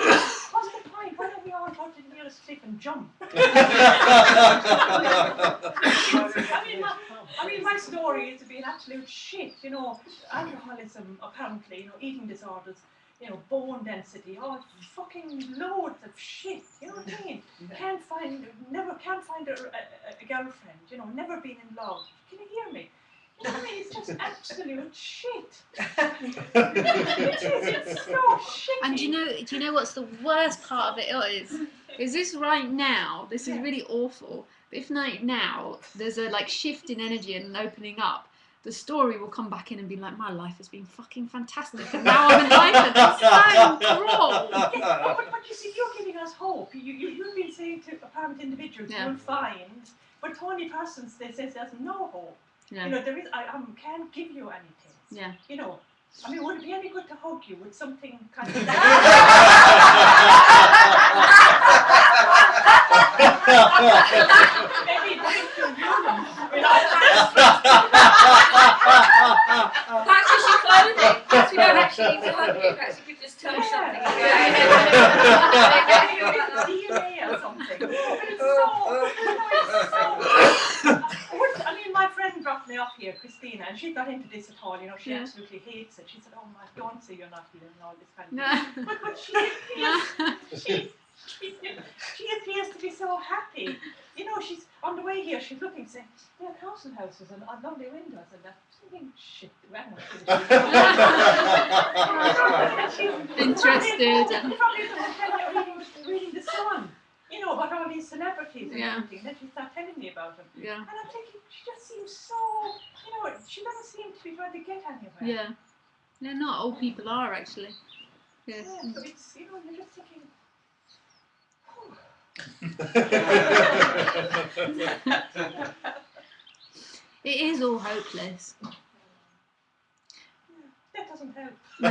what's the point? Why don't we all go to the nearest cliff and jump? I mean, my story is to be an absolute shit, you know, alcoholism, apparently, you know, eating disorders, you know, bone density, all fucking loads of shit, you know what I mean? Can't find a girlfriend, you know, never been in love. Can you hear me? You know what I mean? It's just absolute shit. It's so shitty. And do you know what's the worst part of it is this right now, this is really awful, but if now there's a like shift in energy and an opening up, the story will come back in and be like, my life has been fucking fantastic and now I'm enlightened. It's so cruel. Yeah, but you see, you're giving us hope. You've been saying to apparent individuals, you'll find, but to only persons they say there's no hope. Yeah. You know, there is, I can't give you anything. Yeah. You know, I mean, would it be any good to hug you with something kind of... Maybe drink your urine. That's just your clothing. That's we don't actually need to hug you. Perhaps you could just touch something. DNA or something. But it's so... I mean, my friend dropped me off here, Christina, and she's not into this at all. You know, she absolutely hates it. She said, "Oh my, don't say you're not here and all this kind of thing." But she appears to be so happy. You know, she's on the way here. She's looking, saying, "There are council houses and lovely windows and that." Thinking, shit, she's interested. Probably reading the Sun. You know, about all these celebrities and everything, then she started telling me about them. Yeah. And I'm thinking, she just seems so, you know, she doesn't seem to be trying to get anywhere. Yeah. No, not all people are actually. Yeah. Yeah, so it's, you know, you're just thinking, It is all hopeless. that doesn't help. No.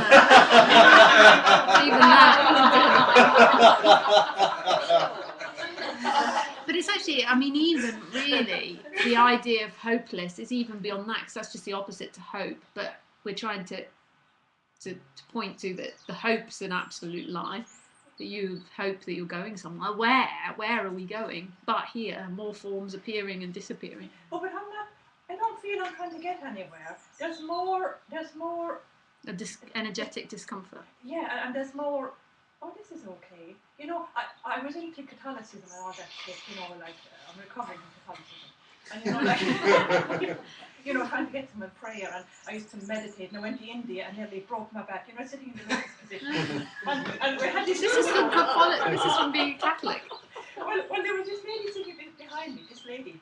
Even that. But it's actually, I mean, even really, the idea of hopeless is even beyond that, because that's just the opposite to hope. But we're trying to point to that the hope's an absolute lie. That you hope that you're going somewhere. Where are we going? But here, more forms appearing and disappearing. Oh, but I don't feel I'm trying to get anywhere. There's more. Energetic discomfort. Yeah, and there's more. Oh, this is okay. You know, I was into Catholicism and all that shit. You know, like I'm recovering from Catholicism, and you know, like you know, trying to get to my prayer. And I used to meditate, and I went to India and nearly broke my back. You know, sitting in the lotus position. and we had This is from being Catholic. Well, there was this lady sitting behind me. This lady,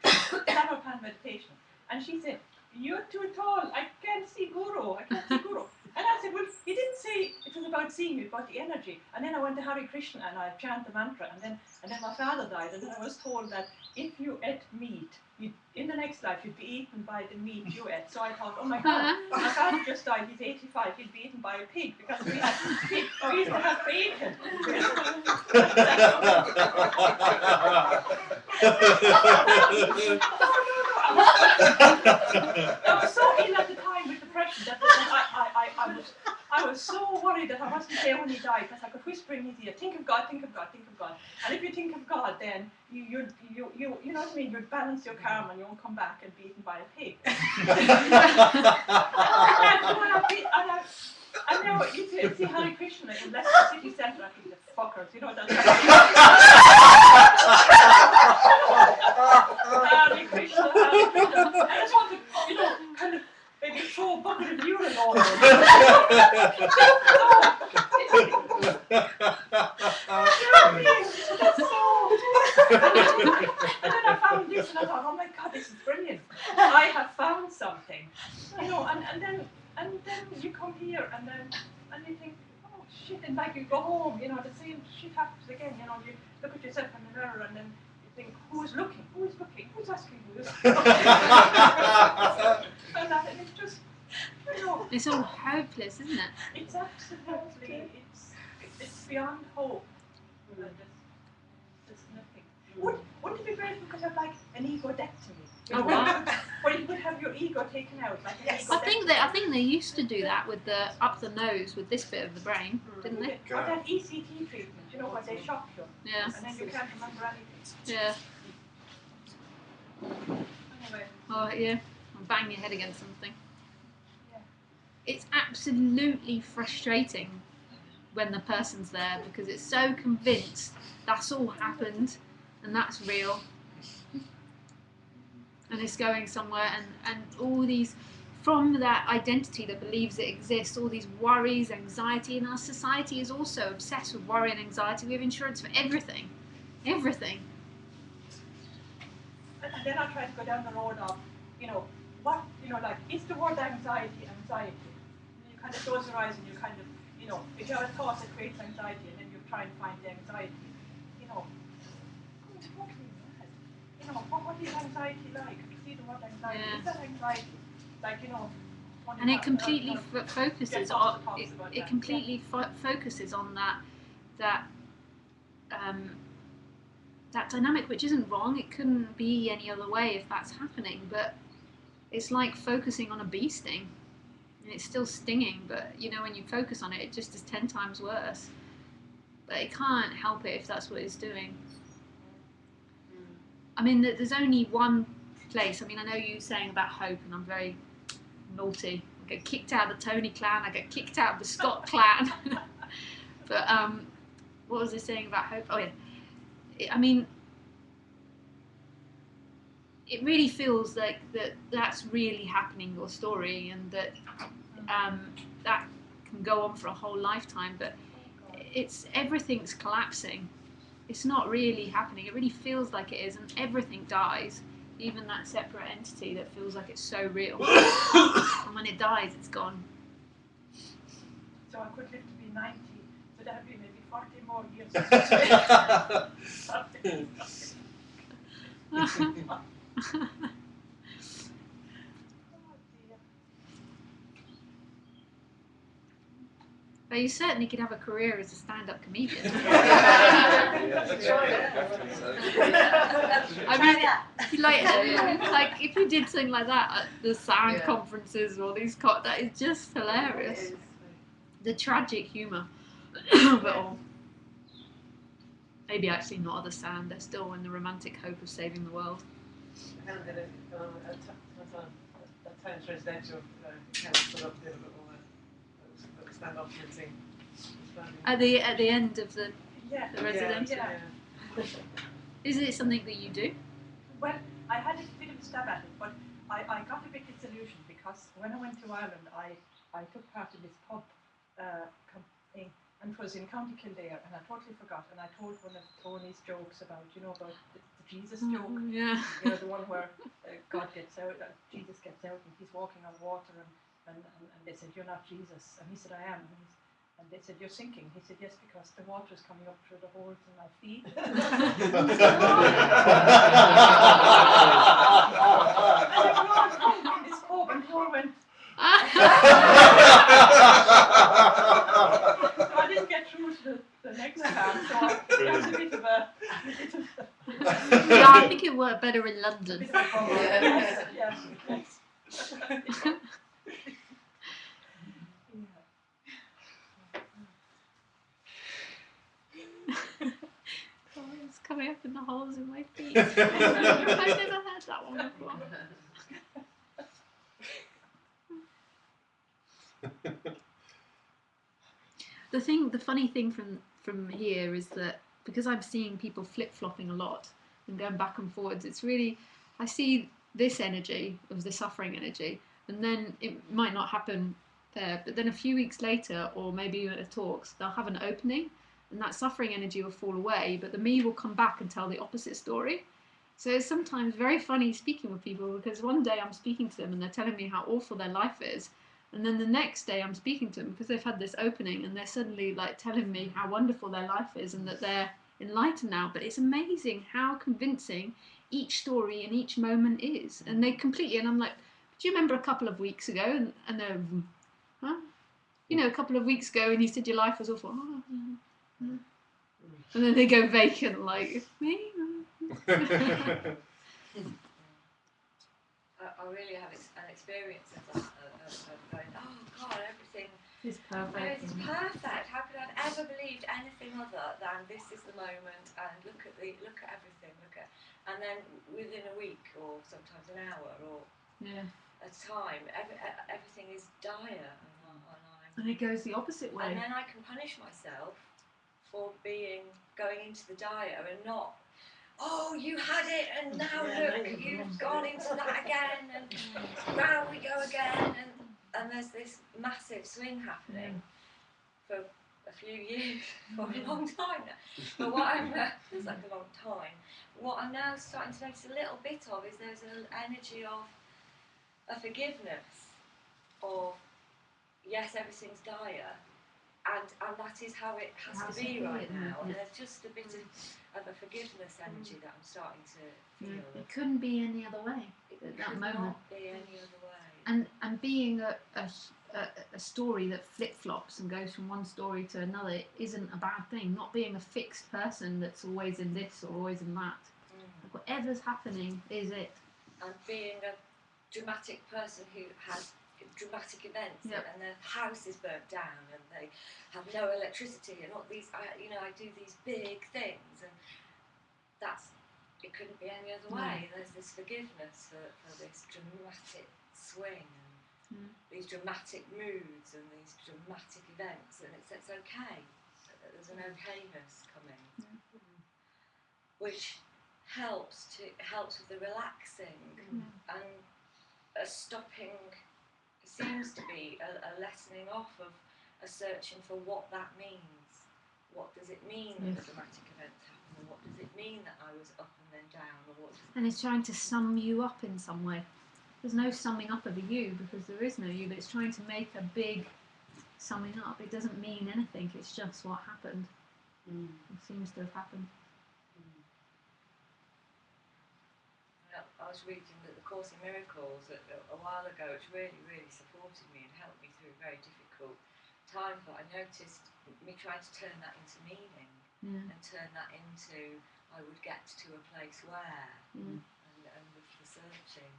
Samarkand meditation, and she said, "You're too tall. I can't see Guru. I can't see Guru." And I said, well, he didn't say it was about seeing me, about the energy. And then I went to Hare Krishna and I chanted the mantra. And then my father died. And then I was told that if you ate meat, in the next life you'd be eaten by the meat you ate. So I thought, oh my God, my father just died. He's 85. He'd be eaten by a pig because we used to have bacon. I was so ill at the time with depression that I was so worried that I wasn't there when he died, because I could whisper in his ear, think of God, think of God, think of God. And if you think of God, then you know what I mean, you'd balance your karma and you won't come back and be eaten by a pig. And now you see Hare Krishna in Leicester City Centre, I think the fuckers, you know, that's Hare Krishna, Hare Krishna. I just want to, kind of maybe throw a bucket of urine over it. And then I found this and I thought, oh my God, this is brilliant. I have found something. And then you come here and you think, oh shit, and like you go home, the same shit happens again, you look at yourself in the mirror and then you think, who's looking? Who's looking? Who's asking who's and it's just, It's all hopeless, isn't it? it's absolutely, it's beyond hope. There's nothing. Wouldn't it be great if we could have like an egodectomy? Oh wow! Where you could have your ego taken out, like an I think they used to do that with the up the nose with this bit of the brain, didn't they? Or that ECT treatment, where they shock you, Yeah. and then you can't remember anything. Yeah. Anyway, Oh yeah. And bang your head against something. Yeah. It's absolutely frustrating when the person's there because it's so convinced that's all happened and that's real. And it's going somewhere and all these, from that identity that believes it exists, all these worries, anxiety, and our society is also obsessed with worry and anxiety. We have insurance for everything. Everything. and then I try to go down the road of, what, like, is the word anxiety? And you kind of close your eyes and you kind of, if you have a thought that creates anxiety and then you try and find the anxiety, what is anxiety like? You see the word anxiety. Yeah. Is that anxiety? Like, And it completely focuses on it completely focuses on that dynamic, which isn't wrong. It couldn't be any other way if that's happening, but it's like focusing on a bee sting, and it's still stinging, but when you focus on it, it just is 10 times worse. But it can't help it if that's what it's doing. I mean, there's only one place. I mean, I know you saying about hope, and I'm very naughty. I get kicked out of the Tony clan. I get kicked out of the Scott clan. But what was I saying about hope? Oh yeah, I mean, it really feels like that's really happening, your story, and that that can go on for a whole lifetime. But everything's collapsing. It's not really happening. It really feels like it is, and everything dies. Even that separate entity that feels like it's so real. And when it dies, it's gone. So I could live to be 90, so that would be maybe 40 more years. But you certainly could have a career as a stand-up comedian. I mean, like if you did something like that at the sound conferences or these, that is just hilarious. The tragic humour of it all. Maybe actually not at the sound. They're still in the romantic hope of saving the world. I did it a tennis residential kind of sort of did a little stand-up routine. At the end of the residential. Yeah. Is it something that you do? Well, I had a bit of a stab at it, but I got a bit disillusioned because when I went to Ireland, I took part in this pub thing, and it was in County Kildare, and I totally forgot, and I told one of Tony's jokes about, about the Jesus joke, Yeah. The one where God gets out, Jesus gets out, and he's walking on water, and they said, "You're not Jesus," and he said, "I am." And they said, "You're sinking." He said, "Yes, because the water is coming up through the holes in my feet." And they were all drunk in this pub, and Paul went. So I didn't get through to the next time, so that's a bit of a... Yeah, I think it worked better in London. Yes. Oh, it's coming up in the holes in my feet. I've never heard that one before. The funny thing from here is that because I'm seeing people flip-flopping a lot, and going back and forwards. It's really, I see this energy of the suffering energy, and then it might not happen there, but then a few weeks later, or maybe at a talks, they'll have an opening, and that suffering energy will fall away, but the me will come back and tell the opposite story. So it's sometimes very funny speaking with people, because one day I'm speaking to them and they're telling me how awful their life is, and then the next day I'm speaking to them because they've had this opening and they're suddenly like telling me how wonderful their life is and that they're enlightened now. But it's amazing how convincing each story and each moment is, and they completely, and I'm like, do you remember a couple of weeks ago? And they're, huh? You know, a couple of weeks ago and you said your life was awful. Oh, yeah. And then they go vacant, like, me? I really have an experience of that, of going, oh God, everything It's perfect. It's perfect. How could I have ever believed anything other than this is the moment, and look at everything, and then within a week or sometimes an hour or a time, everything is dire, and it goes the opposite way. And then I can punish myself for going into the dire and not, oh, you had it, and now look, you've gone into that again, and round we go again, and there's this massive swing happening for a few years, for a long time now. But what I'm feels like a long time. What I'm now starting to notice a little bit of is there's an energy of a forgiveness, of yes, everything's dire, and that is how it has to be right now. And there's just a bit of a forgiveness energy that I'm starting to feel. It couldn't be any other way at that moment. Not be any other way. And being a story that flip-flops and goes from one story to another isn't a bad thing. Not being a fixed person that's always in this or always in that. Like whatever's happening is it. And being a dramatic person who has dramatic events, and their house is burnt down and they have no electricity and all these, I do these big things, and it couldn't be any other way. There's this forgiveness for this dramatic swing and these dramatic moods and these dramatic events, and it's okay. There's an okayness coming, which helps with the relaxing and a stopping. Seems to be a lessening off of a searching for what that means. What does it mean that the dramatic events happen, and what does it mean that I was up and then down, and it's trying to sum you up in some way. There's no summing up of a you because there is no you, but it's trying to make a big summing up. It doesn't mean anything, it's just what happened. It seems to have happened. I was reading the Course in Miracles a while ago, which really, really supported me and helped me through a very difficult time. But I noticed me trying to turn that into meaning and turn that into I would get to a place where and the searching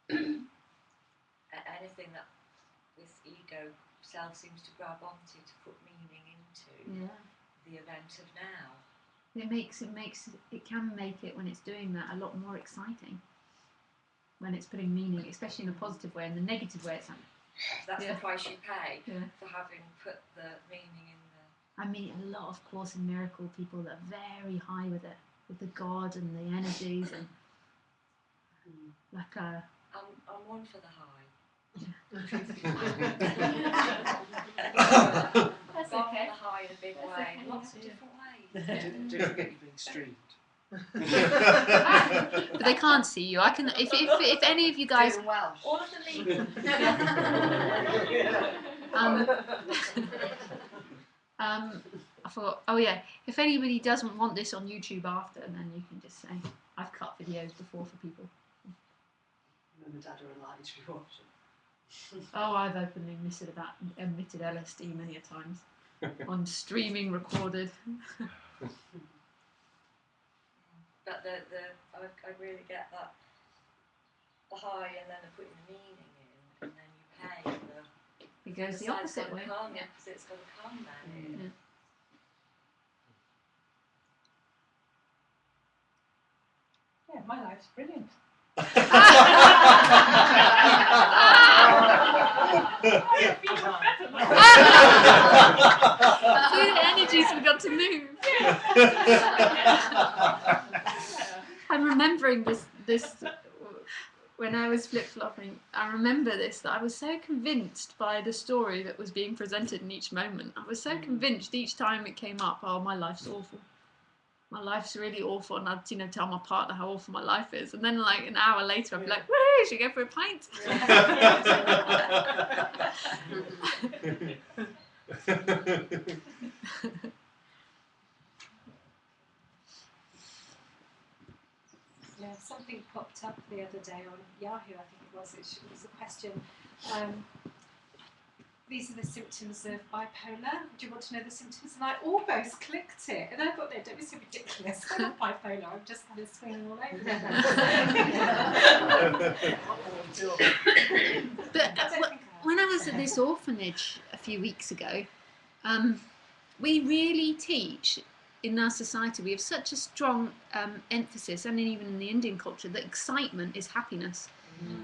and anything that this ego self seems to grab onto to put meaning into the event of now. It can make it, when it's doing that, a lot more exciting. When it's putting meaning, especially in a positive way, and the negative way, it's like, that's the price you pay for having put the meaning in the. I meet a lot of Course in Miracle people that are very high with it, with the God and the energies, and like a. I'm one for the high. That's okay. The high in a big way, okay. Lots of different ways. Don't forget you're being streamed. But they can't see you. I can. If any of you guys. Welsh. All of the leaders. I thought, oh yeah, if anybody doesn't want this on YouTube after, then you can just say, I've cut videos before for people. Mum and Dad are alive to be watching. Oh, I've openly admitted LSD many a times on streaming recorded. But I really get that the high, and then I put the meaning in, and then you pay It goes the opposite way. The opposite's got to come then. Yeah, my life's brilliant. See, the energies have got to move. I'm remembering this when I was flip-flopping. I remember this, that I was so convinced by the story that was being presented in each moment. I was so convinced each time it came up, oh, my life's awful. My life's really awful, and I'd tell my partner how awful my life is, and then like an hour later I'd be like, woo, should we go for a pint? Yeah, something popped up the other day on Yahoo, I think it was. It was a question. These are the symptoms of bipolar. Do you want to know the symptoms? And I almost clicked it. And I thought, no, don't be so ridiculous. I'm not bipolar. I'm just kind of swinging all over the But when I was at this orphanage a few weeks ago, we really teach in our society, we have such a strong emphasis, and even in the Indian culture, that excitement is happiness.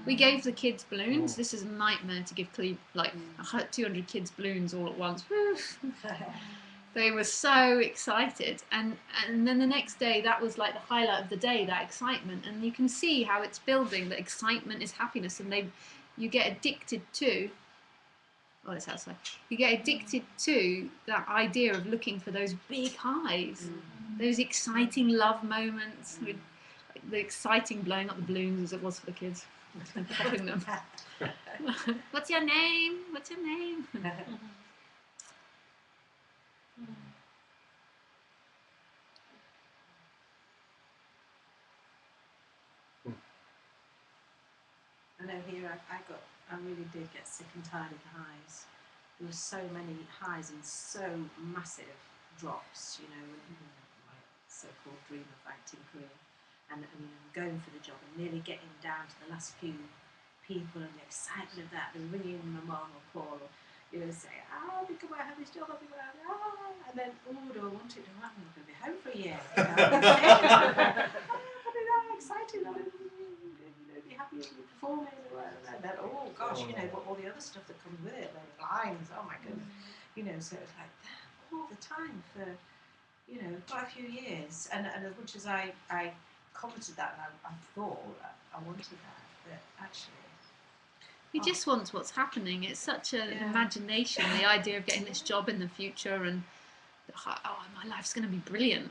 We gave the kids balloons. This is a nightmare to give like 200 kids balloons all at once. They were so excited, and then the next day, that was like the highlight of the day, that excitement. And you can see how it's building. That excitement is happiness, and you get addicted to. Oh, it's outside. You get addicted to that idea of looking for those big highs, those exciting love moments, with the exciting blowing up the balloons as it was for the kids, and popping them. What's your name? What's your name? I know here I really did get sick and tired of the highs. There were so many highs and so massive drops, in my so-called dream of acting career, and going for the job and nearly getting down to the last few people and the excitement of that, and ringing my mum or Paul, or say, I think I might have this job, I think I might have and then, do I want it? I'm going to be home for a year. I'm excited. Be happy with the performing and then oh gosh, but all the other stuff that comes with it, like lines, oh my goodness, so it's like that all the time for quite a few years, and as much as I commented that and I thought I wanted that, but actually He just wants what's happening. It's such an imagination, the idea of getting this job in the future, and my life's going to be brilliant.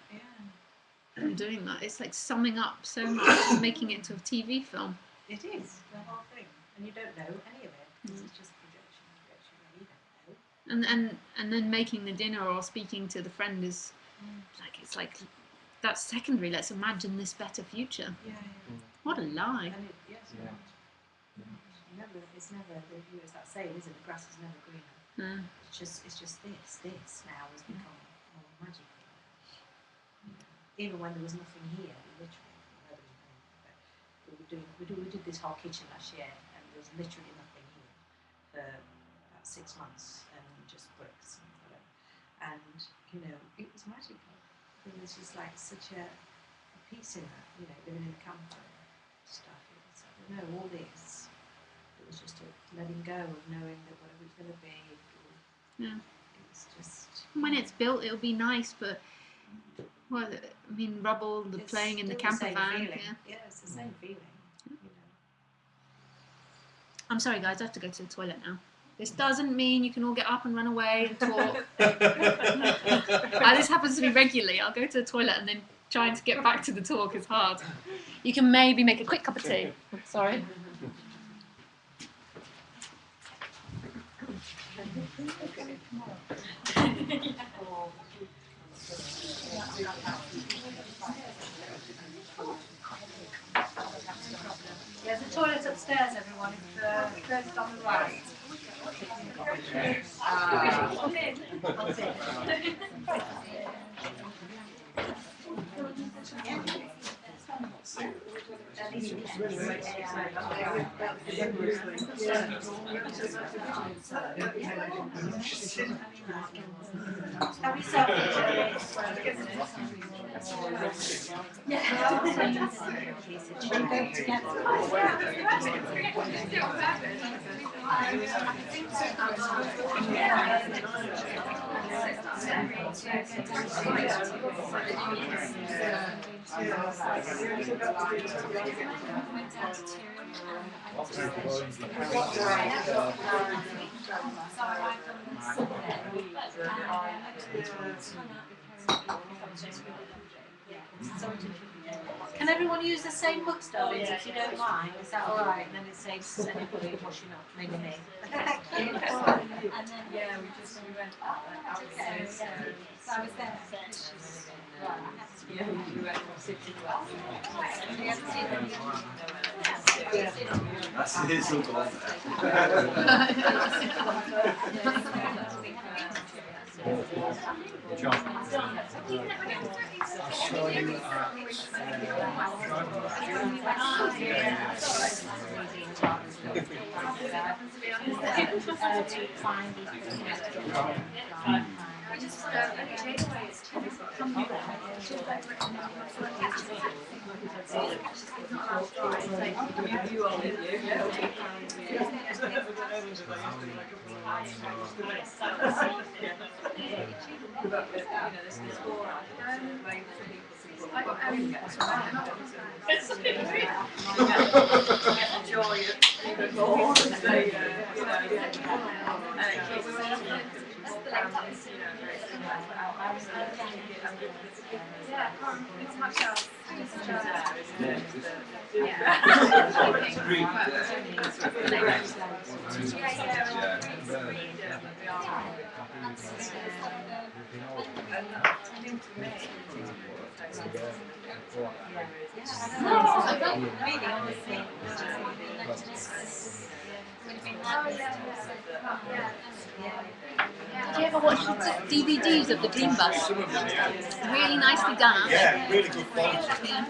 And doing that, it's like summing up so much and making it into a TV film. It is the whole thing, and you don't know any of it because it's just projection. You don't know. And then making the dinner or speaking to the friend is it's like that's secondary. Let's imagine this better future. What a lie. And remember, it's never. It's that saying, isn't it? The grass is never greener. It's just this now has become more magical. Even when there was nothing here, literally, we did this whole kitchen last year, and there was literally nothing here for about 6 months, and just bricks and whatever. And it was magical. There was just like such a peace in that, living in the camper stuff. It was, all this. It was just a letting go of knowing that whatever it's going to be. It's just. When it's built, it'll be nice, but. Well, rubble, It's playing in the still camper van. Yeah, it's the same feeling. I'm sorry, guys, I have to go to the toilet now. This doesn't mean you can all get up and run away and talk. This happens to me regularly. I'll go to the toilet and then trying to get back to the talk is hard. You can maybe make a quick cup of tea. Sorry. There's a toilet upstairs, everyone. It's first on the right. Can everyone use the same books, darlings, if you don't mind? Is that all right? And then it saves anybody washing up, maybe me. Thank you. And then Yeah, we went out there. so I was there. Yeah, we went from city to That's it, so cool. John, I'll show you Did you ever watch the DVDs of the Dream Bus? Really nicely done. Yeah, really good quality. Yeah.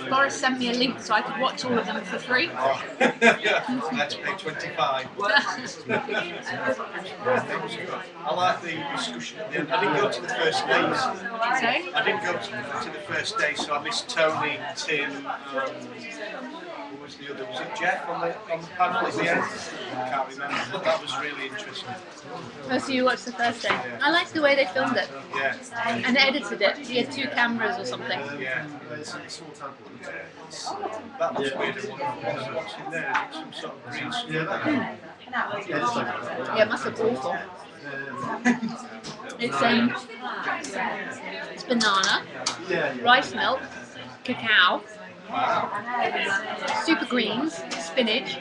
Boris sent me a link so I could watch all of them for free. Oh. I had to pay 25. I like the discussion at the end. I didn't go to the first day. Sorry? I didn't go to the first day, so I missed Tony, Tim, who was the other? Was it Jeff on the panel at the end? I can't remember, but that was really interesting. Oh, so you watched the first day? I liked the way they filmed it Yeah. and edited it. He had 2 cameras or something. Yeah. That was weird. What's in there? Is it some sort of green stuff? Yeah, it must look awful. It's banana, rice milk, cacao, super greens, spinach,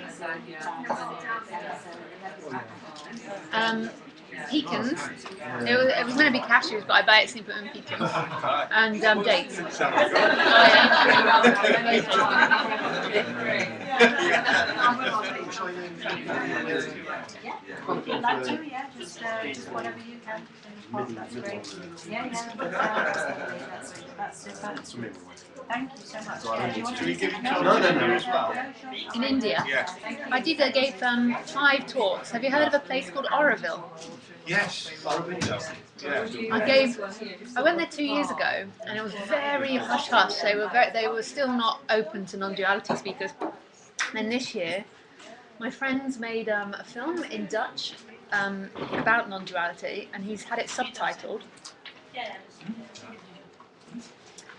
pecans. It was meant to be cashews, but I by accident put in pecans. And dates. If you'd like to, yeah, just whatever you can. That's great. Yeah, that's super. Thank you so much. Yeah, do you want to give it no, as well? In India, Yeah. I gave 5 talks. Have you heard of a place called Orville? Yes. Orville. Yeah. I went there 2 years ago, and it was very hush hush. They were still not open to non-duality speakers. And this year, my friends made a film in Dutch about non-duality, and he's had it subtitled.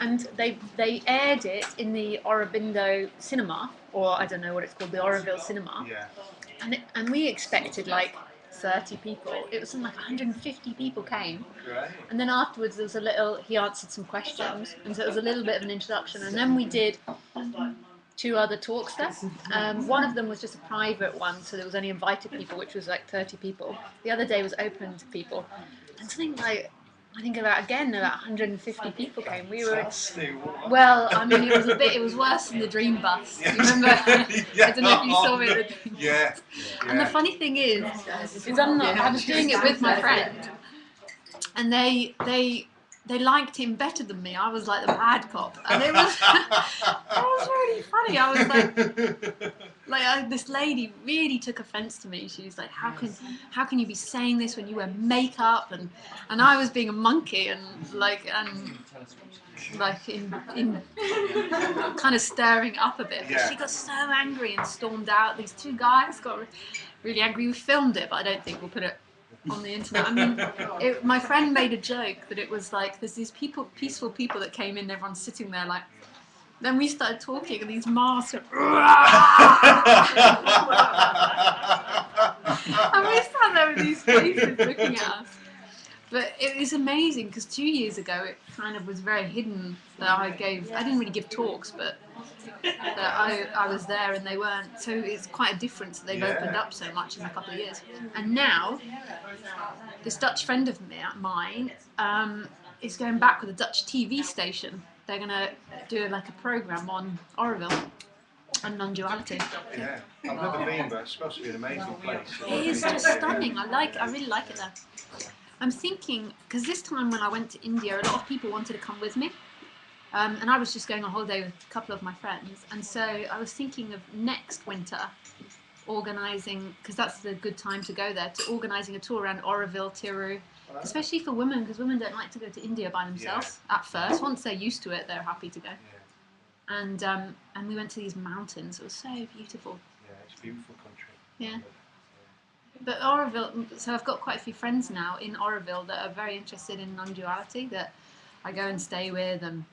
And they aired it in the Aurobindo cinema, or I don't know what it's called, the Orville cinema. Yeah. And we expected like 30 people. It was something like 150 people came. Right. And then afterwards there was he answered some questions, and so it was a little bit of an introduction. And then we did 2 other talks there. One of them was just a private one, so there was only invited people, which was like 30 people. The other day was open to people. And something like, I think about 150 people came. We were, well, I mean, it was worse than the Dream Bus. You remember? I don't know if you saw it. Yeah. And the funny thing is I was doing it with my friend, and they liked him better than me. I was like the bad cop, and it was really funny. I was like this lady really took offence to me. She was like, how can you be saying this when you wear makeup? And I was being a monkey and in kind of stirring up a bit. But she got so angry and stormed out. These 2 guys got really angry. We filmed it, but I don't think we'll put it on the internet. I mean, my friend made a joke that it was like there's these peaceful people that came in, everyone's sitting there like. Then we started talking, and these masks were, and we sat there with these faces looking at us. But it was amazing because 2 years ago it kind of was very hidden that I didn't really give talks, but that I was there and they weren't. So it's quite a difference that they've opened up so much in a couple of years. And now, this Dutch friend of mine is going back with a Dutch TV station. They're going to do like a program on Orville and non-duality. Yeah, I've never been, but it's supposed to be an amazing place. It is just stunning. I really like it there. I'm thinking, because this time when I went to India, a lot of people wanted to come with me. And I was just going on holiday with a couple of my friends. And so I was thinking of next winter organising, because that's the good time to go there, to organising a tour around Orville, Tiru, especially for women, because women don't like to go to India by themselves at first. Once they're used to it, they're happy to go. And we went to these mountains. It was so beautiful. Yeah, it's a beautiful country. Yeah. But Orville, so I've got quite a few friends now in Orville that are very interested in non-duality that I go and stay with, and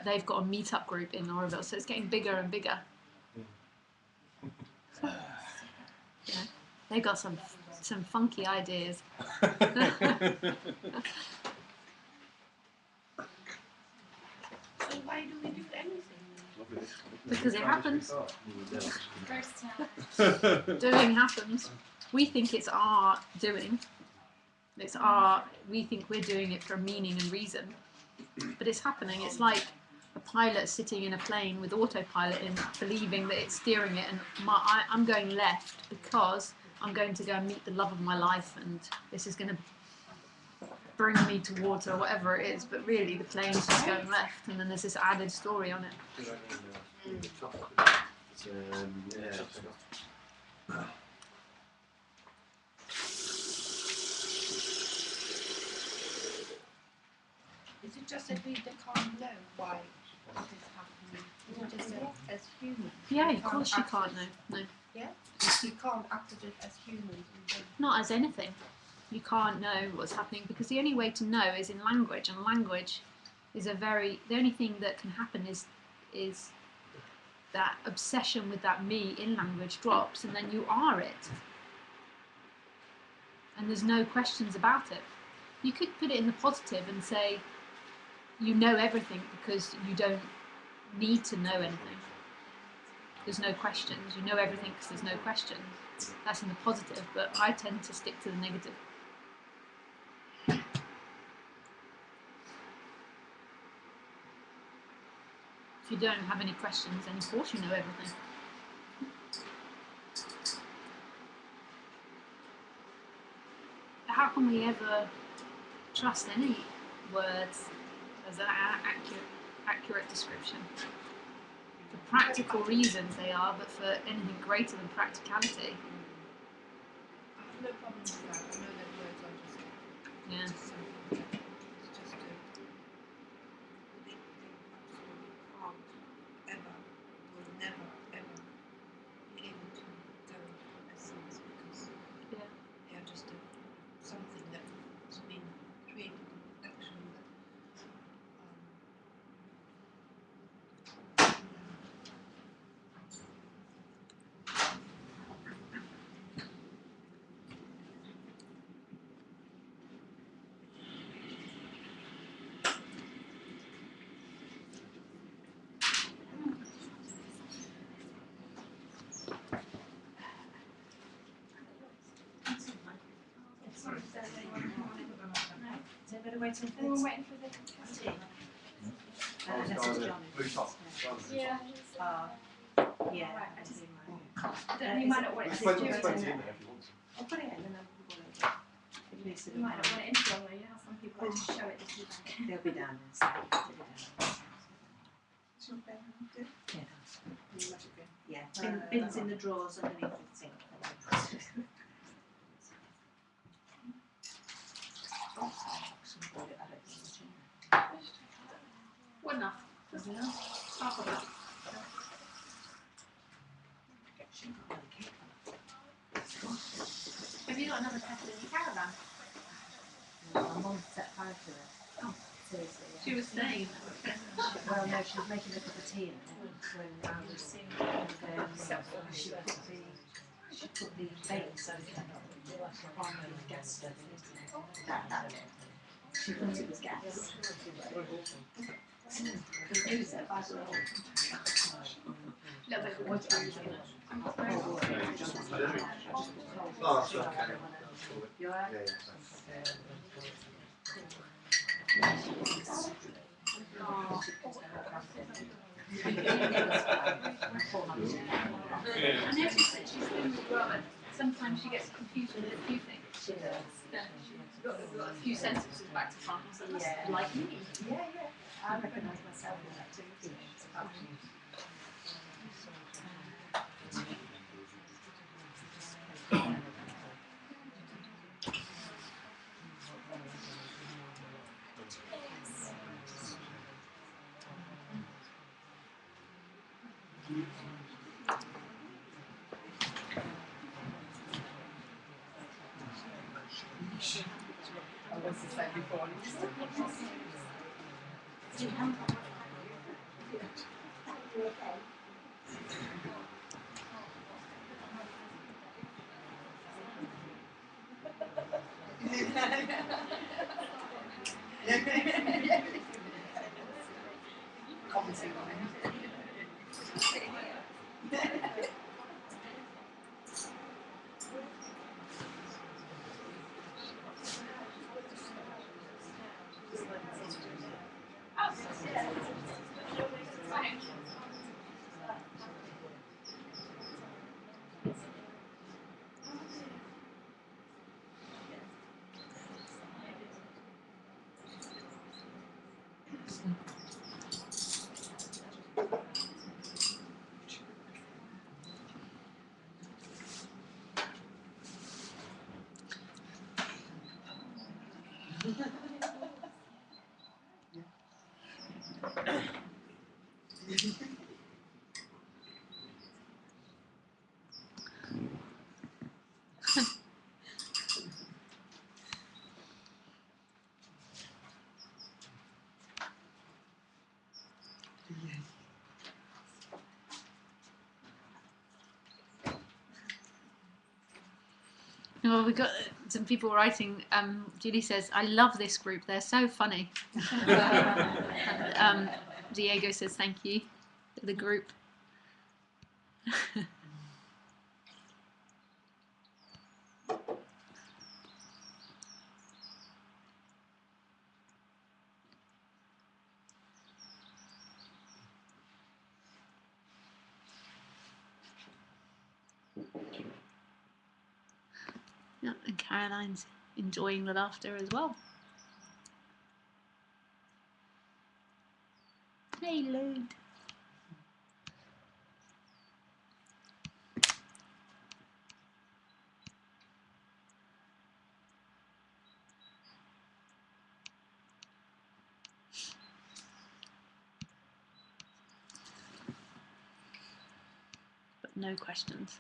they've got a meet-up group in Orville, so it's getting bigger and bigger. Yeah, they've got some funky ideas. So why do we do anything? Because it happens. First Doing happens. We think it's our doing. We think we're doing it for meaning and reason. But it's happening. It's like a pilot sitting in a plane with autopilot in, believing that it's steering it, and I'm going left because I'm going to go and meet the love of my life, and this is going to bring me towards or whatever it is. But really, the plane's just going left, and then there's this added story on it. Is it just that we can't know why it is happening? Is it just that as humans? Yeah, of course you can't know. No. Yeah? You can't act at it as humans. Not as anything. You can't know what's happening because the only way to know is in language, and language is the only thing that can happen is that obsession with that me in language drops, and then you are it. And there's no questions about it. You could put it in the positive and say you know everything because you don't need to know anything. There's no questions. You know everything because there's no questions. That's in the positive, but I tend to stick to the negative. If you don't have any questions, then of course you know everything. How can we ever trust any words as an accurate description? For practical reasons they are, but for anything greater than practicality. I have no problem with that. I know that words are just Yeah. something that it's just they can't ever, will never, ever be able to go into essence because Yeah. they are just something that has been created in action that waiting for Anyone waiting for the tea? Yeah. Yeah. Right, I don't, you might not want it to do it. I'll put it in and then I'll put it in. At least You might not want it in for long though, you know how some people like to show it this evening. they'll be down there. So Is your pen good? yeah, You let it go. yeah. Bins in the drawers underneath the sink. Well, enough. Half of that. Have you got another kettle in your caravan? My mum set fire to it. Oh. Seriously, yeah. She was staying. Well, no, she was making a cup of tea in it when I was she put the base on the gas stove. She thought it was gas. The food set fire to the whole. Little bit of water. Oh, that's okay. You alright? Yeah, I noticed that she's been with Robert. Sometimes she gets confused with a few things. She does. Yeah, she's got a few sentences back to front. So that's like me. Yeah, yeah. I recognise myself in that too. I was the same before. Commenting on it. Well, we got some people writing. Julie says, "I love this group. They're so funny." And, Diego says, "Thank you for the group." Yeah, and Caroline's enjoying the laughter as well. Hey, Lude. But no questions.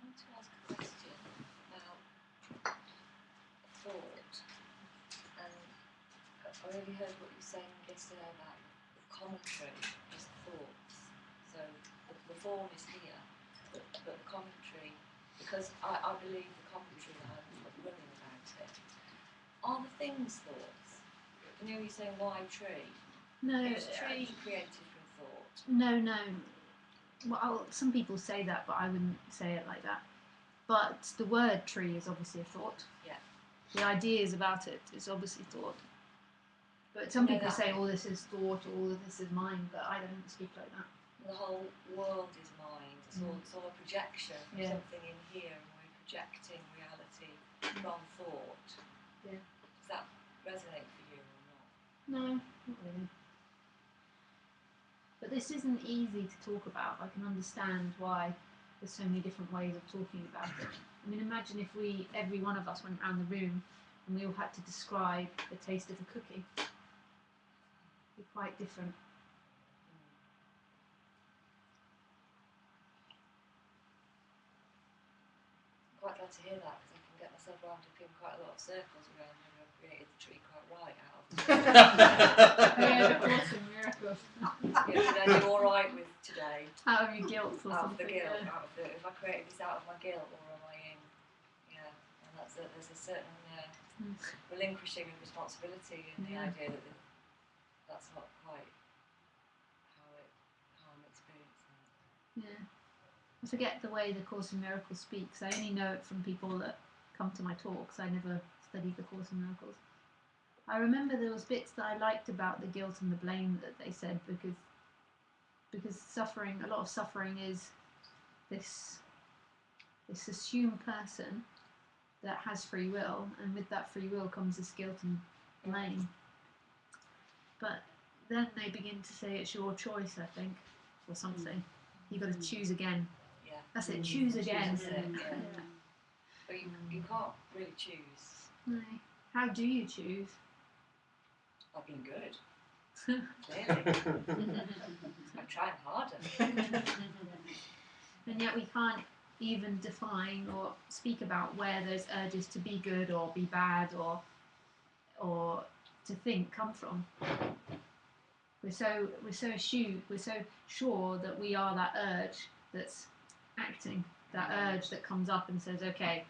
I want to ask a question about thought, and I really heard what you were saying yesterday about the commentary is thought. So the form is here, but the commentary, because I believe the commentary that I'm running about it, are the things thoughts? You know, you're saying why tree? No, Is tree created from thought? no. Well, some people say that, but I wouldn't say it like that. But the word tree is obviously a thought. Yeah. The ideas about it is obviously thought. But some people say all this is thought, all of this is mind, but I don't speak like that. The whole world is mind. It's all a projection of something in here, and we're projecting reality from thought. Yeah. Does that resonate for you or not? No, not really. But this isn't easy to talk about. I can understand why there's so many different ways of talking about it. I mean, imagine if every one of us went around the room and we all had to describe the taste of a cookie. It'd be quite different. I'm quite glad to hear that, because I can get myself wound up in quite a lot of circles around whether I've created the tree quite right out of Yeah, awesome miracles. did I do all right with today? Out of your guilt or Out of the something. guilt, Yeah. if I created this out of my guilt, or am I in? Yeah, and there's a certain relinquishing of responsibility in the idea that that's not quite how I'm experiencing it. Yeah. I forget the way the Course in Miracles speaks. I only know it from people that come to my talks. I never studied the Course in Miracles. I remember there was bits that I liked about the guilt and the blame that they said, because suffering, a lot of suffering is this assumed person that has free will, and with that free will comes this guilt and blame. But then they begin to say it's your choice, I think, or something. You've got to choose again. Yeah. That's it, choose again. That's it, yeah. But you can't really choose. No. How do you choose? I've been good. Clearly. I'm trying harder. And yet we can't even define or speak about where those urges to be good or be bad or to think come from. We're so sure that we are that urge that's acting, that urge that comes up and says, okay,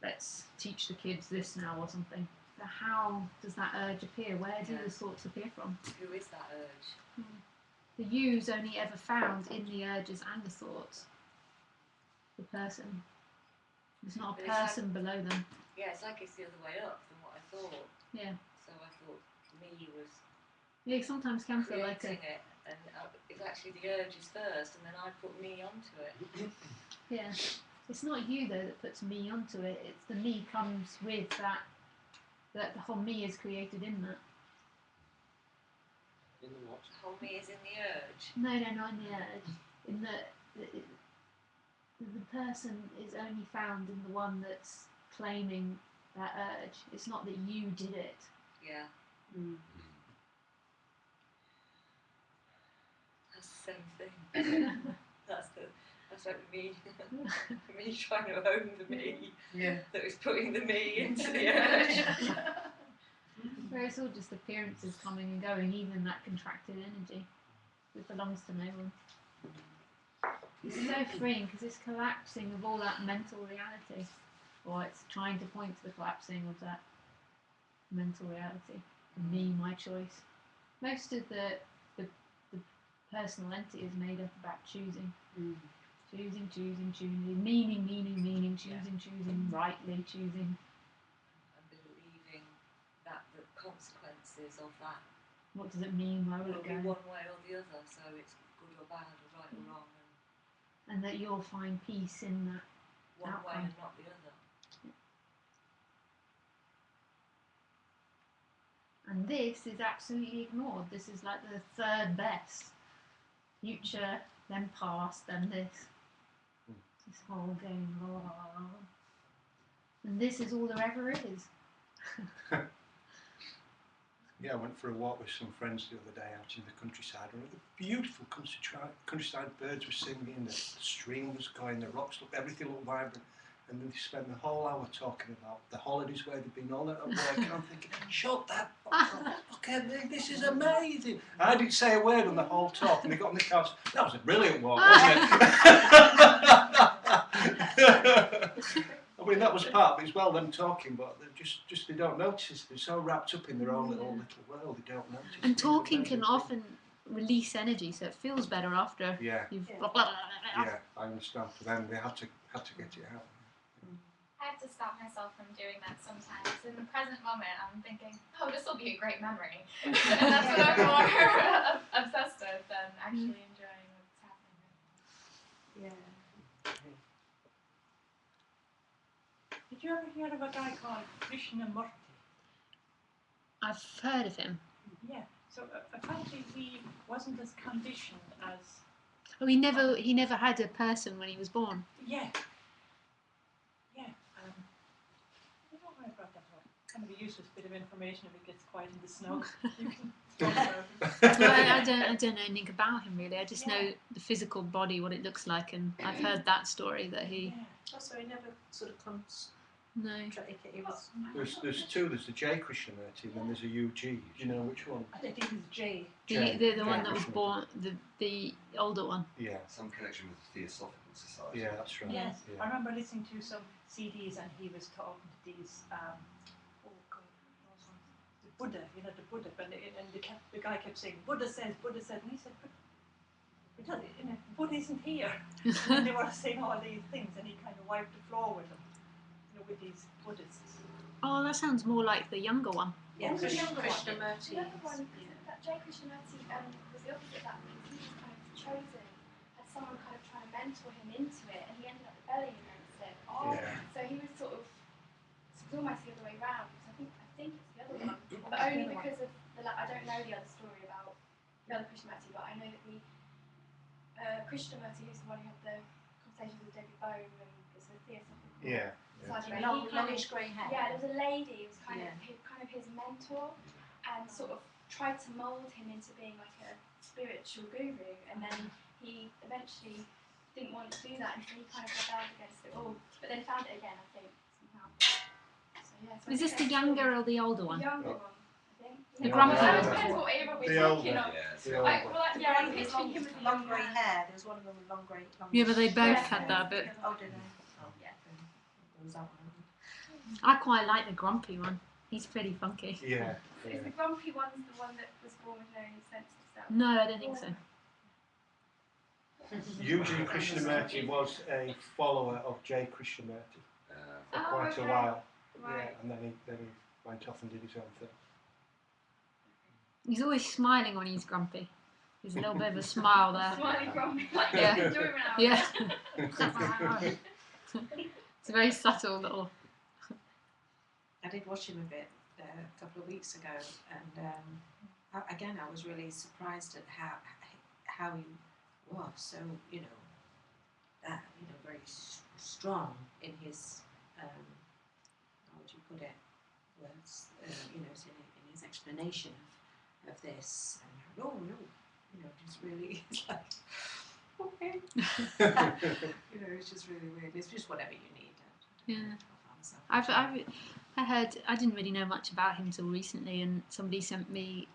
let's teach the kids this now or something. But how does that urge appear? Where do the thoughts appear from? Who is that urge? The you's only ever found in the urges and the thoughts. The person. There's not a person below them. Yeah, it's like it's the other way up from what I thought. Yeah. So I thought me was Yeah, it sometimes can feel like creating it, and it's actually the urges first, and then I put me onto it. Yeah. It's not you though that puts me onto it. It's the me comes with that the whole me is created in that. In the what? The whole me is in the urge. No, not in the urge. In the person is only found in the one that's claiming that urge. It's not that you did it. Yeah. That's the same thing. That's like me trying to own the me that was putting the me into the urge. Where it's all just appearances coming and going, even that contracted energy. It belongs to no one. It's so freeing because it's collapsing of all that mental reality, or it's trying to point to the collapsing of that mental reality. Me, my choice. Most of the personal entity is made up about choosing. Choosing, meaning, choosing, rightly choosing. And believing that the consequences of that What does it mean? Where will will it be go? one way or the other, so it's good or bad or right or wrong, And that you'll find peace in that. one way outcome. and not the other. And this is absolutely ignored. This is like the third best. Future, then past, then this. This whole game. And this is all there ever is. Yeah, I went for a walk with some friends the other day out in the countryside, and the beautiful countryside birds were singing, the stream was going, the rocks looked, everything looked vibrant. And they spent the whole hour talking about the holidays where they've been on at work. And I'm thinking, shut that fuck up. Look at me, this is amazing. I didn't say a word on the whole talk, and they got on the couch. That was a brilliant walk, wasn't it? I mean, that was part of it as well, them talking, but they're just they don't notice. They're so wrapped up in their own little world, they don't notice. And talking can often release energy, so it feels better after Yeah. you've. Yeah, I understand. For them, they had to get it out. I have to stop myself from doing that sometimes. In the present moment, I'm thinking, oh, this will be a great memory. And that's what I'm more obsessed with than actually enjoying what's happening. Yeah. Did you ever hear of a guy called Krishnamurti? I've heard of him. Yeah. So apparently he wasn't as conditioned as. Oh, he never had a person when he was born. Yeah. Yeah. I don't know why I brought that up. Kind of a useless bit of information if it gets quiet in the snow. You can talk about it. Well, I don't know anything about him really. I just know the physical body, what it looks like, and I've heard that story that he. Yeah. Oh, so he never sort of comes. No. He was. There's two. There's the J Krishnamurti, and then there's a UG. Do you know which one? I think it was J. The one that was born, the older one. Yeah. Some connection with the Theosophical Society. Yeah, that's right. Yes. Yeah. I remember listening to some CDs and he was talking to these. Oh God, the Buddha. You know the Buddha, and the guy kept saying Buddha says, and he said, but Buddha isn't here. And they were saying all these things, and he kind of wiped the floor with them. With these Buddhists. Oh, that sounds more like the younger one. Yeah, Oh, the younger one. Krishnamurti. The other one, that J. Krishnamurti was the opposite of that because he was kind of chosen, had someone kind of trying to mentor him into it, and he ended up rebelling against it. Yeah. So he was sort of, it was almost the other way round. I think it's the other one, but only because of I don't know the other story about the other Krishnamurti, but I know that the Krishnamurti, who's the one who had the conversation with David Bohm, and it's a theosophical. Yeah. Longish grey hair. Yeah, there was a lady who was kind Yeah. of his mentor, and sort of tried to mould him into being like a spiritual guru, and then he eventually didn't want to do that, and so he kind of rebelled against it all. But then found it again, I think, somehow. So yeah. So Is this the younger or the older one? The younger one, I think. The Yeah. grumpy Well, one. it depends what era we're The talking older. of. Yeah, The so older. Like, well, The yeah, one I'm with picturing him with the long young grey man. hair. There was one of them with long grey. Yeah, but they both Yeah. had that, but Oh, did they? Oh, Yeah. There was that one. I quite like the grumpy one. He's pretty funky. Yeah. Is the grumpy one the one that was born with no sense of self? No, I don't think so. UG Krishnamurti was a follower of J Krishnamurti for Oh, quite a okay. while. Right. Yeah, and then he went off and did his own thing. He's always smiling when he's grumpy. There's a little bit of a smile there. Smiling grumpy, like Yeah. enjoyment out. Yeah. It's a very subtle little. I did watch him a bit a couple of weeks ago, and I was really surprised at how he was so very strong in his how would you put it, words in his explanation of this, and just really it's like okay it's just really weird. It's just whatever you need. Yeah. I heard, I didn't really know much about him till recently, and somebody sent me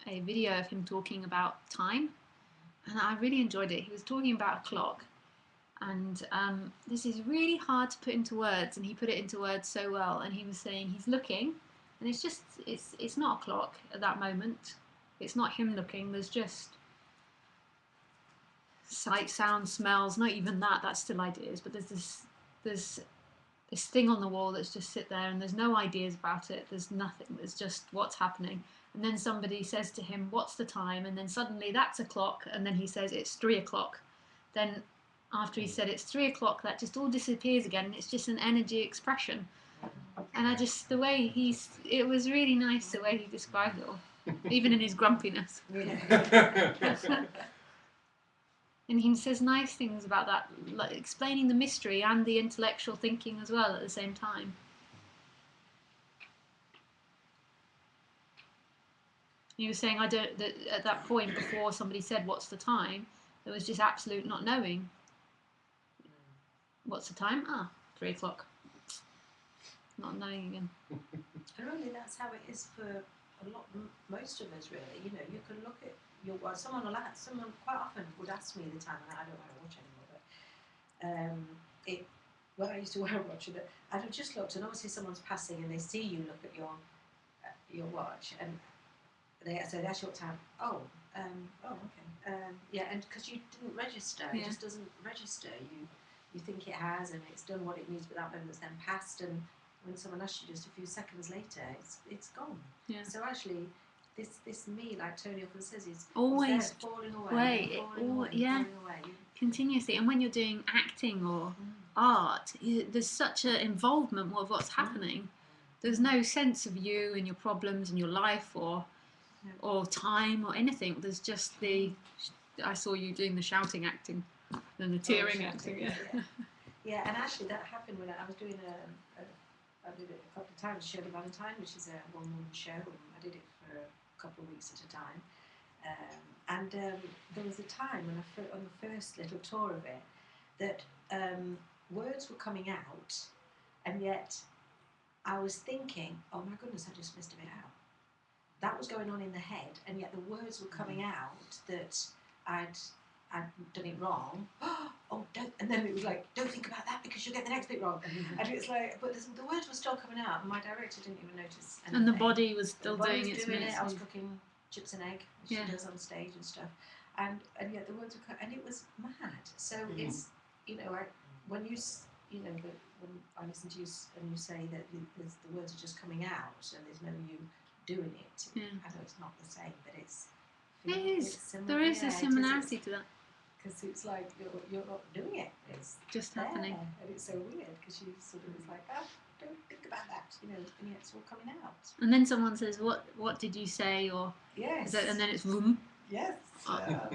a video of him talking about time, and I really enjoyed it. He was talking about a clock, and this is really hard to put into words, and he put it into words so well. And he was saying he's looking, and it's not a clock at that moment. It's not him looking. There's just sight, sound, smells. Not even that. That's still ideas, but there's this thing on the wall that's just sit there, and there's no ideas about it. There's nothing. There's just what's happening. And then somebody says to him, "What's the time?" And then suddenly that's a clock, and then he says it's 3 o'clock. Then after he said it's 3 o'clock, that just all disappears again, and it's just an energy expression. And the way it was really nice the way he described it all, even in his grumpiness. And he says nice things about that, like explaining the mystery and the intellectual thinking as well at the same time. He was saying, that at that point before somebody said, "What's the time?" there was just absolute not knowing. What's the time? 3 o'clock. Not knowing again. And really, that's how it is for most of us, really. You know, you can look at someone quite often would ask me the time, and I don't wear a watch anymore, but when I used to wear a watch, I'd have just looked, and obviously someone's passing, and they see you look at your watch, and they say, "That's your time." Oh, okay. Yeah, and because you didn't register, it just doesn't register. You think it has, and it's done what it needs, but that moment's then passed, and when someone asks you just a few seconds later, it's gone. Yeah. So actually, this me, like Tony often says, is always falling away, falling away. Continuously. And when you're doing acting or art, there's such an involvement with what's happening. There's no sense of you and your problems and your life or time or anything. There's just I saw you doing the shouting acting and the tearing acting. Yeah, and actually that happened when I was doing I did it a couple of times, Shirley Valentine, which is a one-woman show. I did it for a couple of weeks at a time. And there was a time when on the first little tour of it that words were coming out, and yet I was thinking, oh my goodness, I just missed a bit out. That was going on in the head, and yet the words were coming out that I'd done it wrong. Oh, don't! And then it was like, don't think about that because you'll get the next bit wrong. And it's like, but the words were still coming out, and my director didn't even notice anything. And the body was still doing its it. I was cooking chips and egg, as she does on stage and stuff, and yet the words were, and it was mad. So it's, you know, when I listen to you and you say that the words are just coming out and there's no you doing it. I know it's not the same, but it is. There is a similarity to that. Because it's like you're not doing it. It's just there, happening. And it's so weird because you sort of was like, don't think about that, you know, and yet it's all coming out. And then someone says, what did you say? Or and then it's vroom. Yes. I know.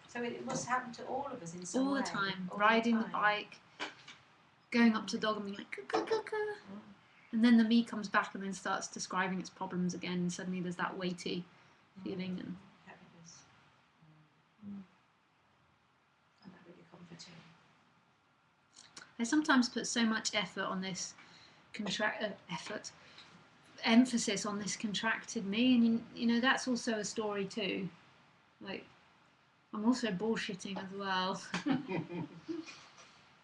So it must happen to all of us in some way. All the time. Riding the bike, going up to the dog and being like, "Ka-ka-ka-ka." And then the me comes back and then starts describing its problems again, and suddenly there's that weighty feeling and happiness. And that really comforting. I sometimes put so much effort on this emphasis on this contracted me, and you know that's also a story too. Like I'm also bullshitting as well.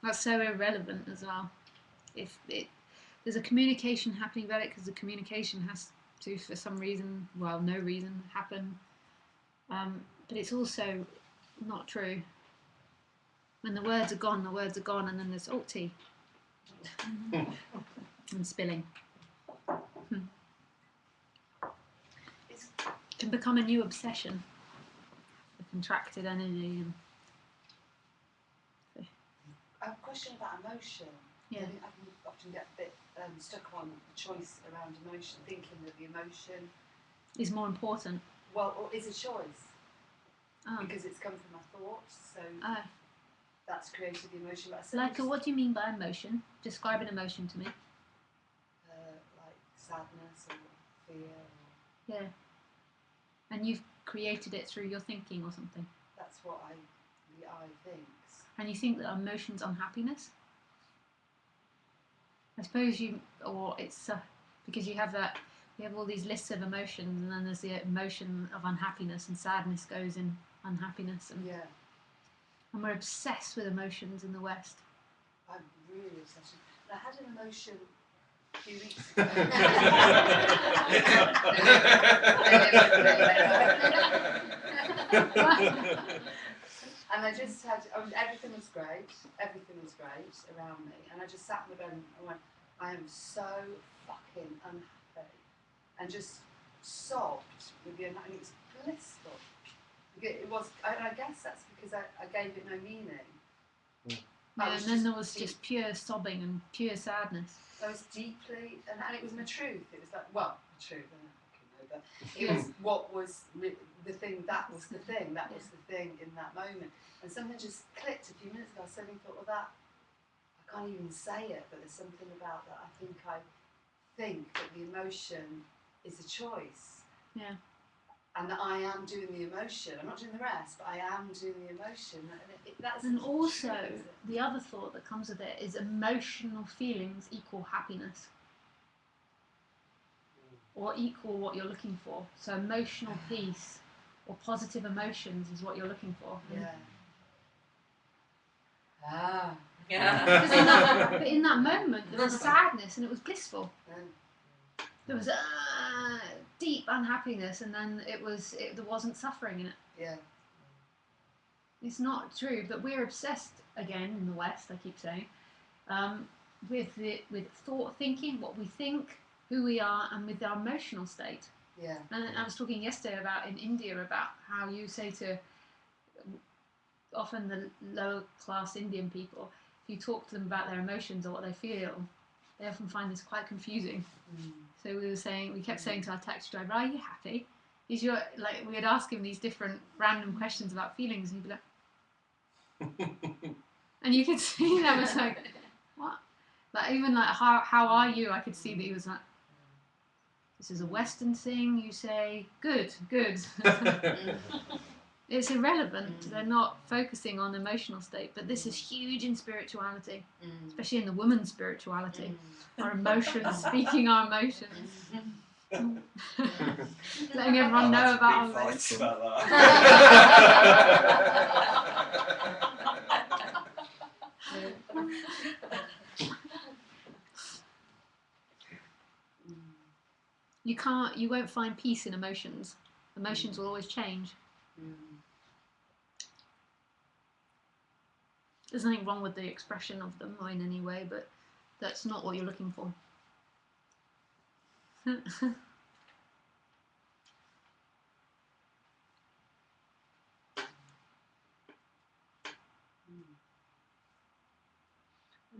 That's so irrelevant as well. There's a communication happening about it because the communication has to, for some reason, well, no reason, happen. But it's also not true. When the words are gone, and then there's tea and spilling. It can become a new obsession. The contracted energy. I have a question about emotion. Yeah. I can often get a bit stuck on the choice around emotion, thinking that the emotion is more important. Well, or is a choice. Because it's come from my thoughts, so that's created the emotion. But what do you mean by emotion? Describe an emotion to me. Like sadness or fear. Yeah. And you've created it through your thinking or something? That's what the I thinks. And you think that emotion's unhappiness? I suppose it's because you have all these lists of emotions, and then there's the emotion of unhappiness, and sadness goes in unhappiness, and we're obsessed with emotions in the West. I'm really obsessed. I had an emotion a few weeks ago. And I just everything was great around me, and I just sat in the bed and I went, I am so fucking unhappy, and just sobbed with the, and it was blissful. It was, I guess that's because I gave it no meaning. Yeah, and then there was just pure sobbing and pure sadness. I was deeply, and it was my truth. It was like, well, the truth, I don't fucking know, but it was what was the thing. That was the thing. That was the thing in that moment. And something just clicked a few minutes ago. I suddenly thought, well, that I can't even say it, but there's something about that. I think that the emotion is a choice. Yeah. and that I am doing the emotion. I'm not doing the rest, but I am doing the emotion. That's And the also, truth, isn't it? the other thought that comes with it is emotional feelings equal happiness, or equal what you're looking for. So emotional peace or positive emotions is what you're looking for. Yeah. Ah. Yeah. But in that moment, there was sadness and it was blissful. Mm. There was deep unhappiness, and then there wasn't suffering in it. Yeah. It's not true, but we're obsessed again in the West. I keep saying, with thought, thinking, what we think, who we are, and with our emotional state. Yeah. And I was talking yesterday about in India about how you say to often the lower class Indian people, if you talk to them about their emotions or what they feel, they often find this quite confusing. Mm. So we kept saying to our taxi driver, "Are you happy?" We would ask him these different random questions about feelings, and he'd be like, and you could see that was like, what? Like even like how are you? I could see that he was like, this is a Western thing. You say good. It's irrelevant. They're not focusing on emotional state, but this is huge in spirituality, especially in the woman's spirituality. Our emotions, speaking our emotions, letting everyone know about our emotions. You won't find peace in emotions. Emotions will always change. There's nothing wrong with the expression of them or in any way, but that's not what you're looking for.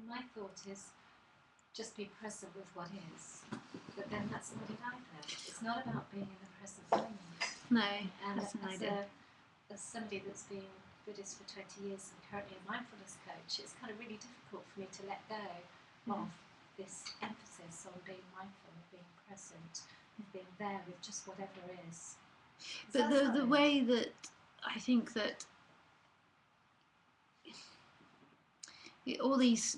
My thought is just be present with what is, but then that's not it either. It's not about being in the present moment. No, And that's an idea. as somebody that's been Buddhist for 20 years and currently a mindfulness coach, it's kind of really difficult for me to let go of this emphasis on being mindful, of being present, of being there with just whatever is. But the way that I think that all these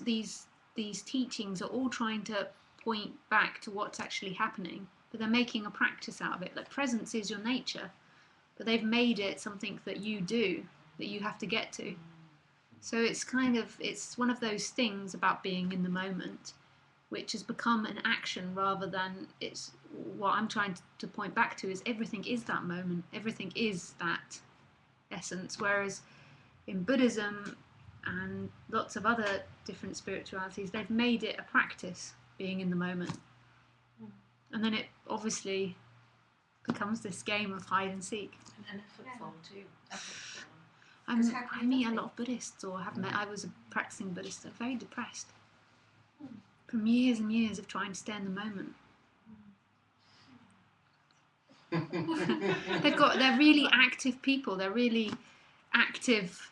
teachings are all trying to point back to what's actually happening, but they're making a practice out of it. Like presence is your nature, but they've made it something that you do, that you have to get to. So it's one of those things about being in the moment, which has become an action rather than it's what I'm trying to point back to is everything is that moment, everything is that essence. Whereas in Buddhism and lots of other different spiritualities, they've made it a practice, being in the moment. And then it obviously becomes this game of hide and seek. And a footfall too. A footfall. I meet a lot of Buddhists, or have met. I was a practicing Buddhist. They're very depressed from years and years of trying to stay in the moment. They're really active people. They're really active.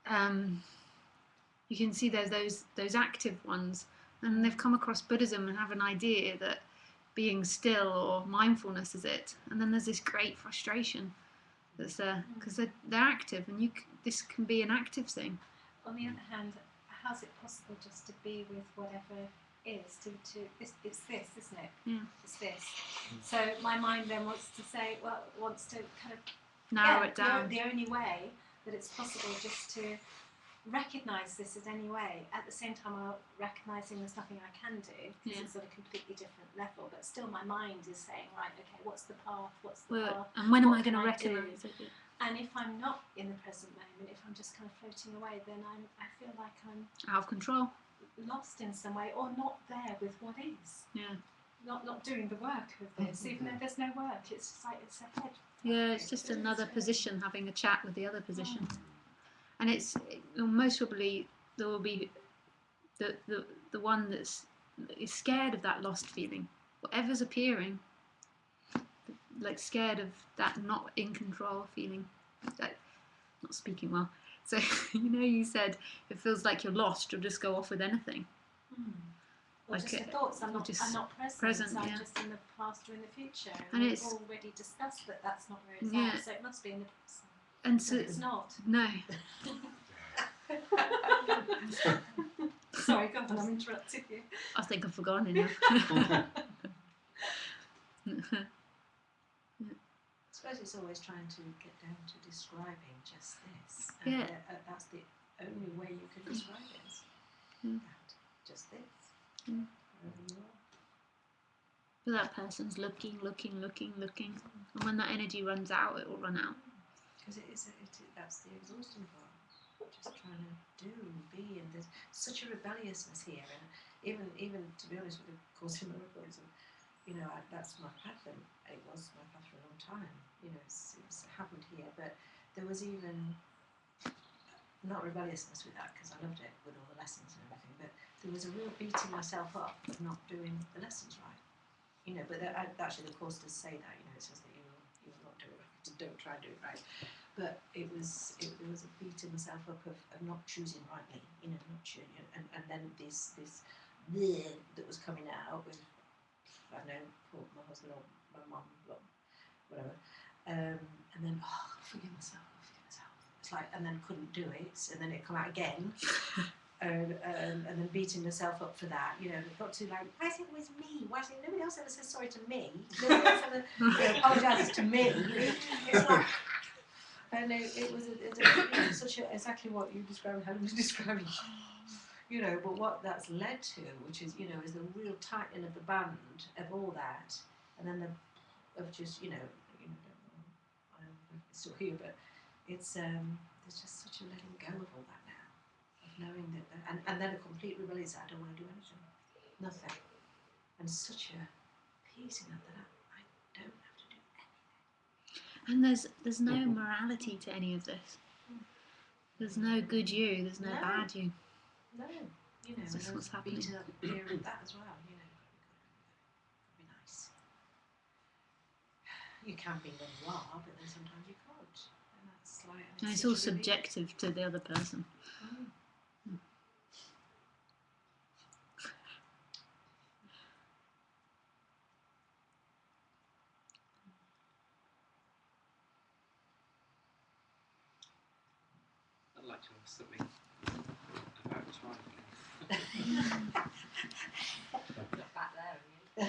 You can see there's those active ones, and they've come across Buddhism and have an idea that being still or mindfulness is it, and then there's this great frustration that's there because they're active, and this can be an active thing. On the other hand, how's it possible just to be with whatever is? It's this, isn't it? Yeah. It's this. So my mind then wants to kind of Narrow it down. The only way that it's possible just to recognise this as any way, at the same time while recognising there's nothing I can do, because it's at a completely different level, but still my mind is saying, right, okay, what's the path, path? And when am what I going to can recognise it? And if I'm not in the present moment, if I'm just kind of floating away, then I feel like I'm Out of control. lost in some way, or not there with what is. Yeah. Not doing the work of this, even though there's no work. It's just like it's ahead. Yeah, it's just another position having a chat with the other position. And it's most probably there will be the one is scared of that lost feeling, whatever's appearing, like scared of that not in control feeling, like not speaking well. So you said it feels like you're lost, you'll just go off with anything. Or Like just it- the thoughts are or not, just are not present, present, so I'm yeah. just in the past or in the future. And we've it's- already discussed that that's not where it's Yeah. at, so it must be in the present. And But so it's not. no, Sorry, go on, I'm interrupting you. I think I've forgotten it now. I suppose it's always trying to get down to describing just this. Yeah. That's the only way you can describe it. Mm. That, just this. Mm. Wherever you are. But that person's looking, and when that energy runs out, it will run out. Because that's the exhausting part. Just trying to do, be, and there's such a rebelliousness here. And even to be honest with the Course in Miracles, and that's my path, and it was my path for a long time. It's happened here, but there was even not rebelliousness with that, because I loved it with all the lessons and everything. But there was a real beating myself up of not doing the lessons right. But actually the Course does say that. It says that you will not do it right. Don't try and do it right. But there was a beating myself up of not choosing rightly. Not choosing, and then this that was coming out with, I don't know, my husband or my mum, whatever, and then forgive myself. It's like, and then couldn't do it, and then it come out again, and then beating myself up for that. It got to like, why is it always me? Why is it nobody else ever says sorry to me? Nobody else ever apologises to me. It's like, and it was such a, exactly what you described, how you described. But what that's led to, which is is the real tightening of the band of all that, and then of just I'm still here, but it's there's just such a letting go of all that now, of knowing that, and then a complete rebellion. I don't want to do anything, nothing, and such a peace in that I don't have to do anything. And there's no morality to any of this. There's no good you. There's no bad you. No, It's just what's happening. beating up here and that as well. Gotta be nice. You can be when you are, but then sometimes you can't, and that's like. And it's all subjective to the other person. I'd like to ask something about time. Not back there, are you?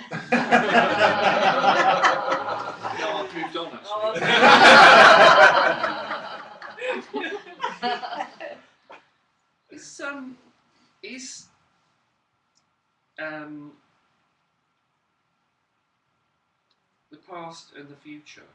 No, I've moved on actually. Is the past and the future?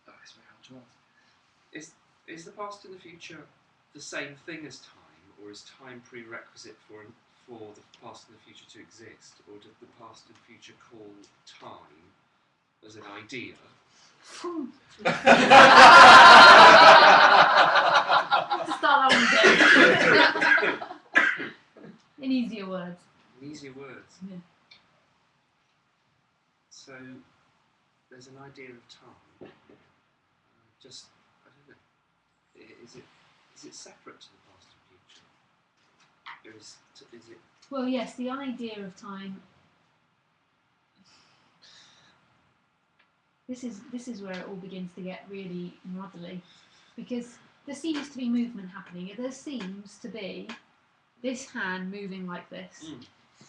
Oh, it's very hard to ask. Is the past and the future the same thing as time, or is time prerequisite for the past and the future to exist, or does the past and future call time as an idea? Start that one again. In easier words. In easier words. Yeah. So there's an idea of time. Just I don't know. Is it separate to the past and future? Or is it? Well, yes, the idea of time. This is where it all begins to get really muddly, because there seems to be movement happening. There seems to be this hand moving like this,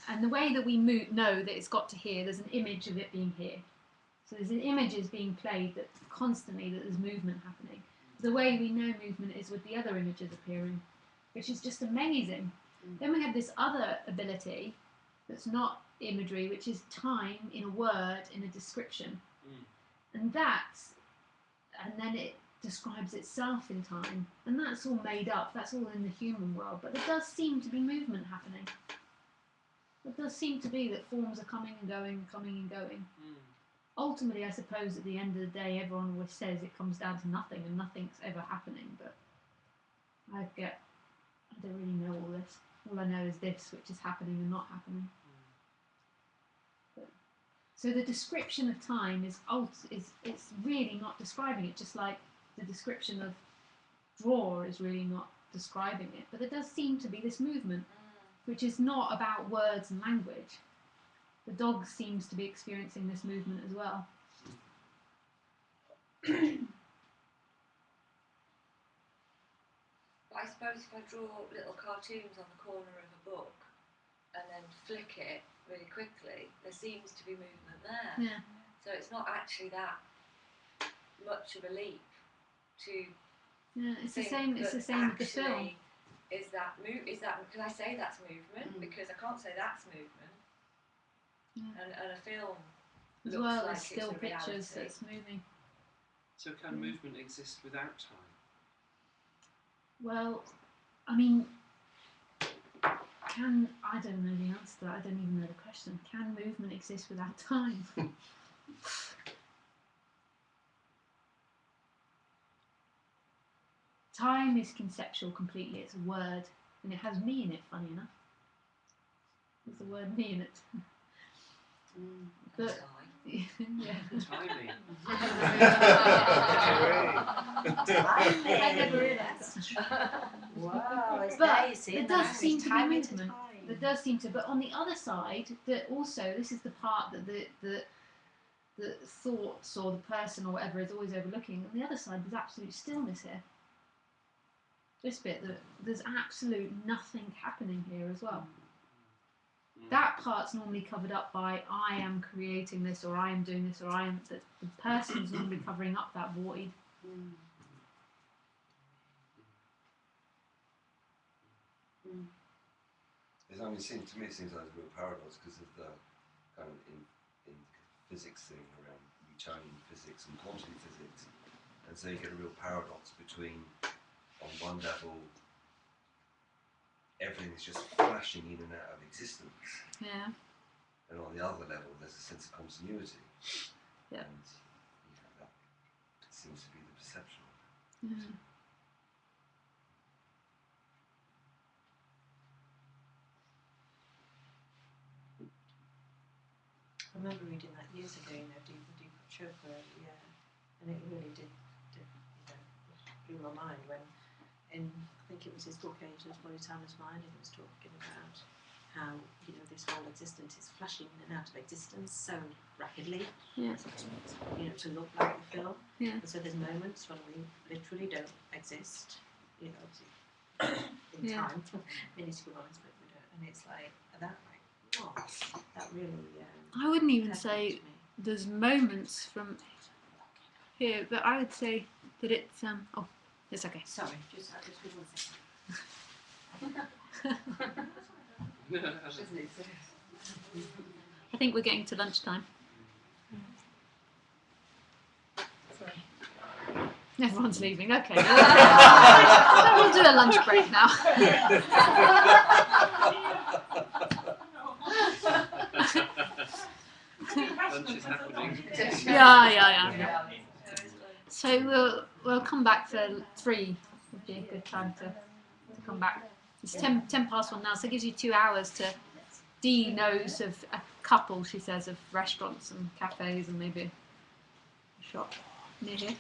and the way that we know that it's got to here, there's an image of it being here. So there's an images being played that constantly that there's movement happening. The way we know movement is with the other images appearing, which is just amazing. Then we have this other ability that's not imagery, which is time in a word, in a description. And then it describes itself in time, and that's all made up, that's all in the human world, but there does seem to be movement happening. There does seem to be that forms are coming and going. Ultimately, I suppose at the end of the day, everyone always says it comes down to nothing, and nothing's ever happening, but I don't really know all this. All I know is this, which is happening and not happening. So the description of time is it's really not describing it, just like the description of draw is really not describing it. But there does seem to be this movement, which is not about words and language. The dog seems to be experiencing this movement as well. I suppose if I draw little cartoons on the corner of a book and then flick it really quickly, there seems to be movement there. Yeah. So it's not actually that much of a leap to Yeah, it's the think same. It's that the same with the film. actually Is that can I say that's movement? Because I can't say that's movement. Yeah. And a film As looks well like as still it's a pictures reality. that's moving. So can movement exist without time? Well, I mean, I don't know the answer to that. I don't even know the question. Can movement exist without time? Time is conceptual completely. It's a word, and it has me in it, funny enough. There's the word me in it. But, yeah. Timing. I never realised that. Wow, it's But nice. there does seem to be movement. There does seem to, but on the other side, that also this is the part that the thoughts or the person or whatever is always overlooking. On the other side, there's absolute stillness here. This bit, that there's absolute nothing happening here as well. That part's normally covered up by I am creating this, or I am doing this, or I am. The person's normally covering up that void. I mean, to me, it seems like a real paradox because of the kind of in physics thing around Newtonian physics and quantum physics, and so you get a real paradox between, on one level, everything's just flashing in and out of existence, Yeah. and on the other level, there's a sense of continuity, Yeah. and that seems to be the perception. Yeah. I remember reading that years ago, Deepak Chopra, and it really did blew my mind when, I think it was his book Angels, Body, Timeless Mind, and he was talking about how, this whole existence is flashing in and out of existence so rapidly, Yeah. To look like the film. Yeah. And so there's moments when we literally don't exist, in Yeah. time, minuscule moments, but we don't, and it's like, that really, I wouldn't even happened say to me. there's moments from here, but I would say that it's oh, it's okay. Sorry, just give 1 second. I think we're getting to lunchtime. Sorry. Everyone's leaving. Okay. We'll do a lunch break now. Lunch is happening. Yeah. So we'll come back for 3. Would be a good time to come back. It's 10 past 1 now, so it gives you 2 hours to. Dee knows of a couple, she says, of restaurants and cafes and maybe a shop near here.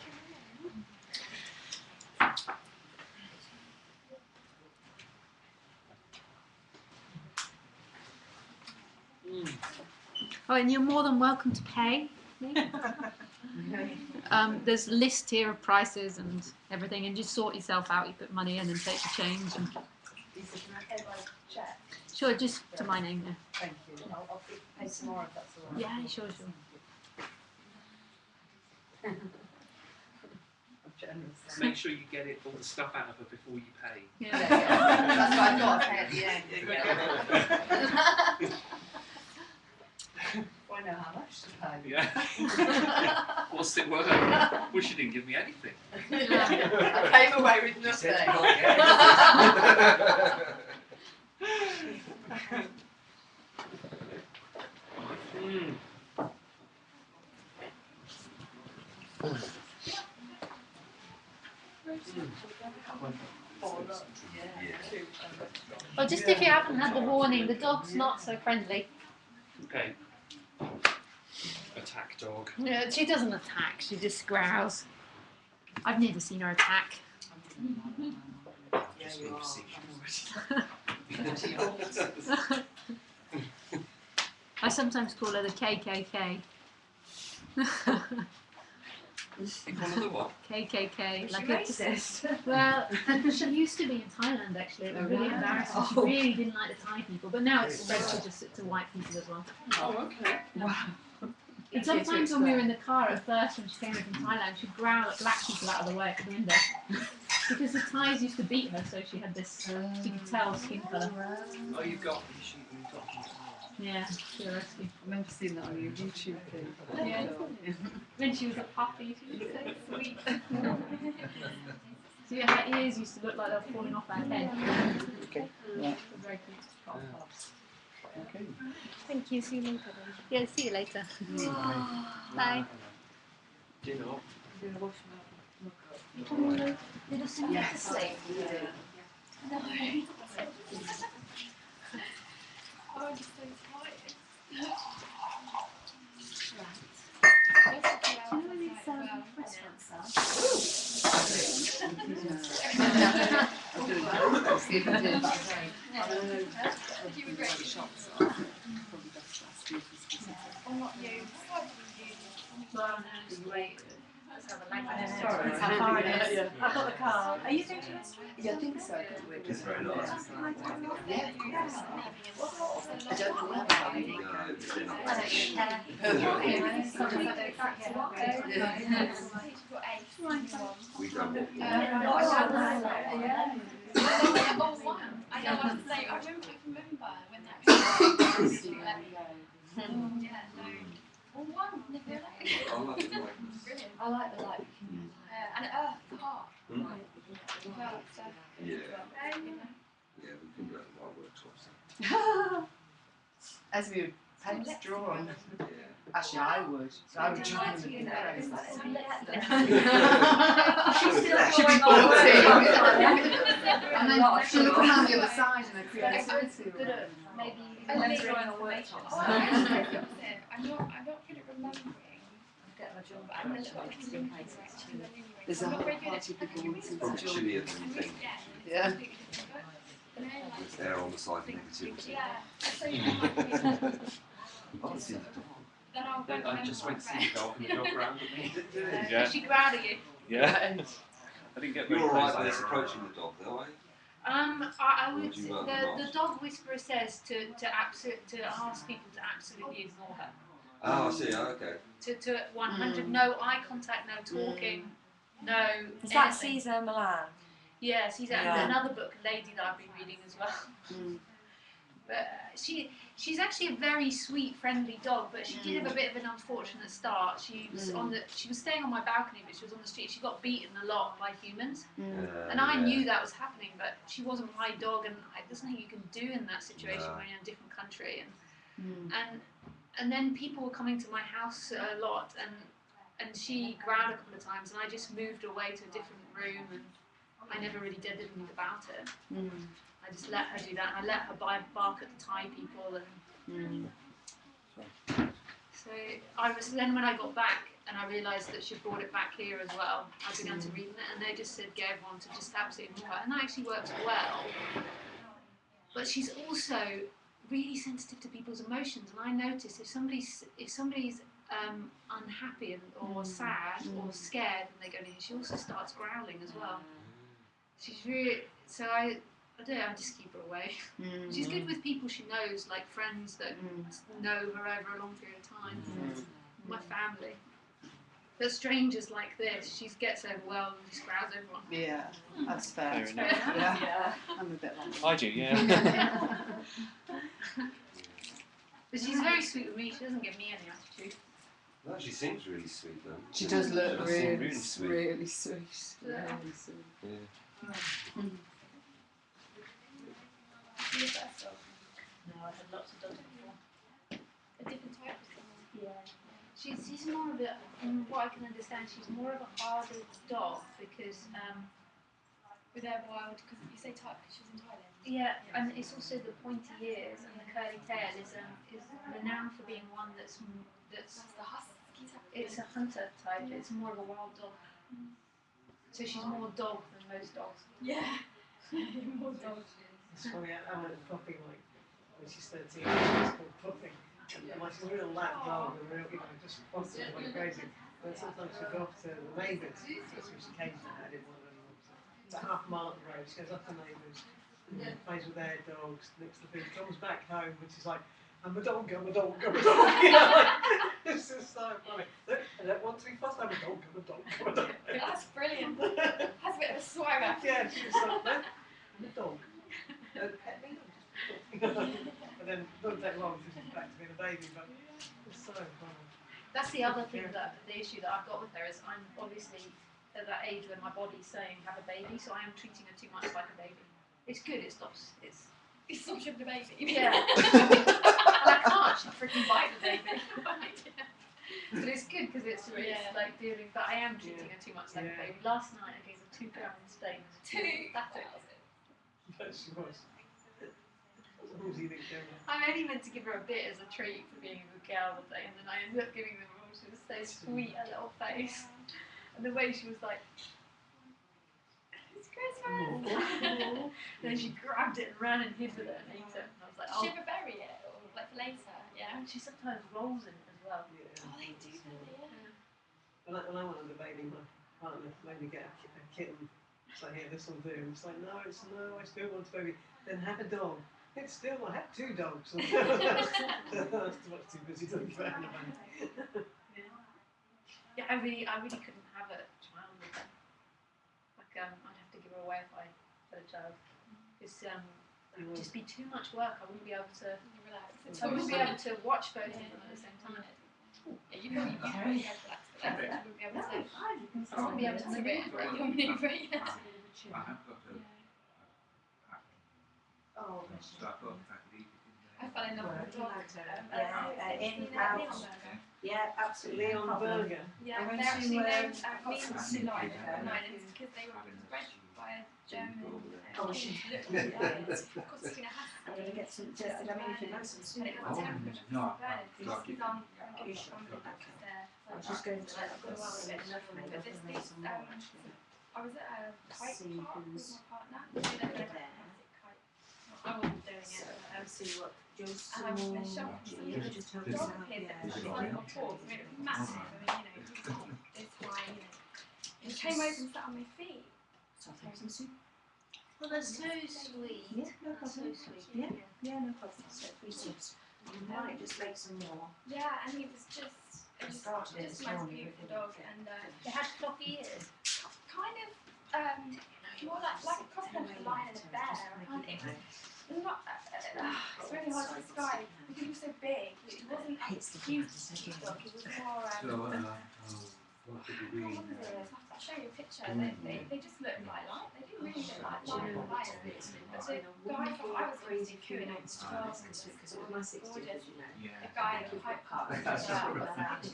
Oh, and you're more than welcome to pay. There's a list here of prices and everything, and just sort yourself out. You put money in and take the change. And Lisa, can I pay by cheque? sure, just to my name. Yeah. Thank you. I'll pay some more if that's all right. Yeah, sure. I'm generous. Make sure you get all the stuff out of her before you pay. Yeah. That's what I thought. I'd pay at the end. I know how much to pay. Yeah. What's it worth? Well, she didn't give me anything. I came away with She said nothing. you can't Oh, just if you haven't had the warning, the dog's not so friendly. Okay. Attack dog. Yeah, she doesn't attack. She just growls. I've never seen her attack. Just when you see she was I sometimes call her the KKK. You call her the what? KKK. Is Like she it's racist? well, she used to be in Thailand actually. It was really embarrassing. She really didn't like the Thai people, but now it's spread to white people as well. Oh, okay. Wow. And sometimes when we were in the car at first, when she came in from Thailand, she'd growl at black people out of the way at the window. Because the Thais used to beat her, so she had this, you could tell, skin colour. Oh, you've got you've got Yeah, she was rescue. I remember seeing that on your YouTube thing. Yeah. When she was a puppy, she was so sweet. So yeah, her ears used to look like they were falling off her head. Okay. Yeah. Very cute. Okay. Thank you, see you later then. Yeah, see you later. Bye. dinner. Did I send you to sleep? No. Oh, I'm just so tired. Do you know where these restaurants are? See if I did, but I don't. You were great. Shops are probably best to ask you for specific. Oh, not you. Well, no, it's great. Let's have a leg. Sorry. How far it is. I've got the card. Are you going to restaurant? Yeah, I think so. It's very nice. Yeah, of course. I don't know where We don't. I know what to say. I remember when that yeah, no. Well, one, never Brilliant. I like the light. And Earth, heart. Hmm? Well, so, Yeah. you know. Yeah, we can go to my workshops. As we would paint, draw on. Yeah. Actually, I would. So I would join them in the craze. She's still She'd be going on. 14. And then she'll come around the other side and her creativity. Maybe remembering a workshop. I'm not good at remembering. But I'm a little bit There's a whole party of people wanting Probably to join. chillier than you think. Yeah. With air on the side of negativity. Yeah. So you Oh, it's in the dog. then I'll go I just went to see the dog and the dog growled at me. Did she growl at you? Yeah. I didn't get very You're close alright to with us her. approaching the dog, though, are you? I would. Would you rather The not? dog whisperer says to ask people to absolutely ignore her. Oh, I see. Oh, okay. To 100, no eye contact, no talking, no. Is that anything. Caesar Milan? Yeah, she's Yeah. another book, Lady, that I've been reading as well. But she's actually a very sweet, friendly dog. But she did have a bit of an unfortunate start. She was she was staying on my balcony, but she was on the street. She got beaten a lot by humans, and I knew that was happening. But she wasn't my dog, and there's nothing you can do in that situation when you're in a different country. And then people were coming to my house a lot, and she growled a couple of times, and I just moved away to a different room, and I never really did anything about it. I just let her do that, and I let her bark at the Thai people, and so then when I got back and I realised that she brought it back here as well, I began to read it, and they just said get everyone to just absolutely ignore her, and that actually works well. But she's also really sensitive to people's emotions, and I notice if somebody's unhappy or sad or scared and they go near, she also starts growling as well. She's really I don't know, I just keep her away. She's good with people she knows, like friends that know her over a long period of time. My family. But strangers like this, she gets overwhelmed and just growls everyone. Yeah, that's fair. Fair enough. Yeah. I'm a bit like that. I do, yeah. But she's very sweet with me, she doesn't give me any attitude. No, she seems really sweet, though. She does look She seem really sweet. really sweet. Yeah. Really sweet. Yeah. No, I've had lots of dogs before. a different type of thing. Yeah. She's more of a, from what I can understand, she's more of a harder dog because, With their wild, because you say type because she was in Thailand. yeah, and it's also the pointy ears and the curly tail is renowned for being one that's That's the husky type. it's a hunter type. It's more of a wild dog. So she's more dog than most dogs. Yeah. More dogs. It's funny, I went puppy like when she's 13, she's called Puppy. And like she's a real lap dog, and real, just fussing like crazy. But sometimes she'd go off to the neighbours, that's where she came from, I didn't want her anymore. So about half a mile up the road, she goes up to neighbours, plays with their dogs, nicks the food, comes back home, which is like, I'm a dog, I'm a dog, I'm a dog. It's just so funny. I don't want to be fussed, I'm a dog, I'm a dog, I'm a dog. That's brilliant. Has a bit of a swagger. Yeah, she was like, no, I'm a dog. Don't pet me, I'm just a dog. And then it doesn't take long, she's back to being a baby, but it's so funny. That's the other thing, that the issue that I've got with her is I'm obviously at that age where my body's saying have a baby, so I am treating her too much like a baby. It's good, it stops. It's such a baby. Yeah. And I can't, she freaking bite the baby. But it's good because it's like dealing, but I am treating her too much like a baby. Last night I gave her 2 pound steak. 2 That's it. But she was. I'm only meant to give her a bit as a treat for being a good girl all day, and then I ended up giving them all. She was so sweet, a little face. And the way she was like, it's Christmas! And then she grabbed it and ran and hid with it and ate it. And I was like, Does she ever bury it or like later? Yeah. And she sometimes rolls in it as well. Oh, they do, don't they? Yeah. When I wanted a baby, my partner made me get a kitten. It's like, here, this will do. And it's like, no, I still want a baby. Then have a dog. It's still, I had 2 dogs. That's too busy to think about a baby. Yeah, I really couldn't have a child with her. Like, I'd have to give her away if I had a child. It's it'd just be too much work. I wouldn't be able to. I wouldn't be able to watch both of them at the same time. Yeah, you probably go for that. I wouldn't be able to. I wouldn't be able to maneuver it. I have got a Oh, I fell in love with a dog. Yeah, absolutely. Leon Burger. Yeah, I went they're actually to, named Meaninglessness. Islands because they were bred by a German. Oh, she- Of course, it's going to have I'm going to get some tested. I mean, if you know some and it soup. has temperature no, he's on You should. there. I was just going to Like, I've got a while with it. enough made But up this and make some more. I was at a kite See park with who's my partner. there. I wasn't doing it. See what Joe's And I was in a shop and yeah, somebody just help dog us out. appeared Yeah, that was like a horse. I mean, it was massive. I mean, it's why, it came over and sat on my feet. So I'll take some soup. Well, that's so sweet. Yeah, no That's so problem. sweet. Yeah, no problem. So 3 soups. You might just make some more. Yeah, and he was just, it was Started it just this the most morning, beautiful really. dog, and It had floppy ears. kind of more like a cross between a lion and a bear. I can't. It's not. It's really hard to describe because he was so big. It wasn't a cute dog. It was more. what did we read? I'll show you a picture. They just look like lions. They didn't really look like lions. But the guy from I was crazy listening to few it nights to was because it was my 60th, gorgeous. you know. Yeah. The guy at the Hyde Park That's was right.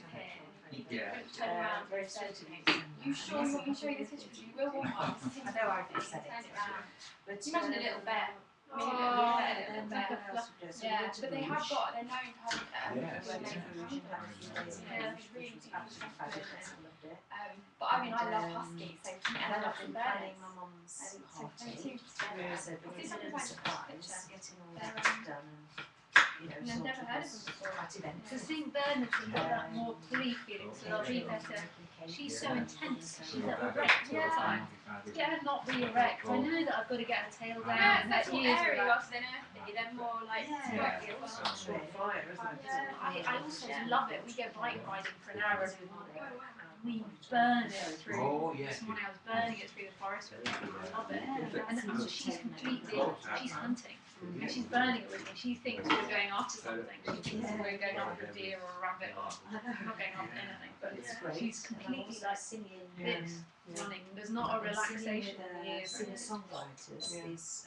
here. Turn around and said to me, "You sure you want me to show you this picture? Because you will want one." I know I've said Turn it. it around. But Imagine a little bear. Oh, Little like a bear. fluff. Yeah, but they have got. They're known to have. Yes. Yeah, it's really beautiful. Absolutely fabulous. I loved it. But I mean, I love huskies, so And and I then love I've been bears. planning my mum's So party. they seem to stand So out. because I think it's a sometimes surprise, getting all They're, that done and you know, and I've sort never of heard of was them before. quite eventful. So St. Bernard's have got that more pulley feeling, so they'll be better. She's so intense. She's at erect all the time. To get her not be erect, I know that I've got to get her tail down Yeah, and that's her more ears airy relaxed. rather than earthy. They're more like Yeah. squirty as well. It's on fire, isn't it? Yeah, I also love it. We go bike riding for an hour every morning. We burn it through. Oh, yeah. This morning I was burning it through the forest with her. I love it. And she's completely, she's hunting. And she's burning it with me. She thinks we're going after something. She thinks we're going after a deer or a rabbit or we're not going after anything. But she's completely like this running. There's not a relaxation in the ears. Singer-songwriters is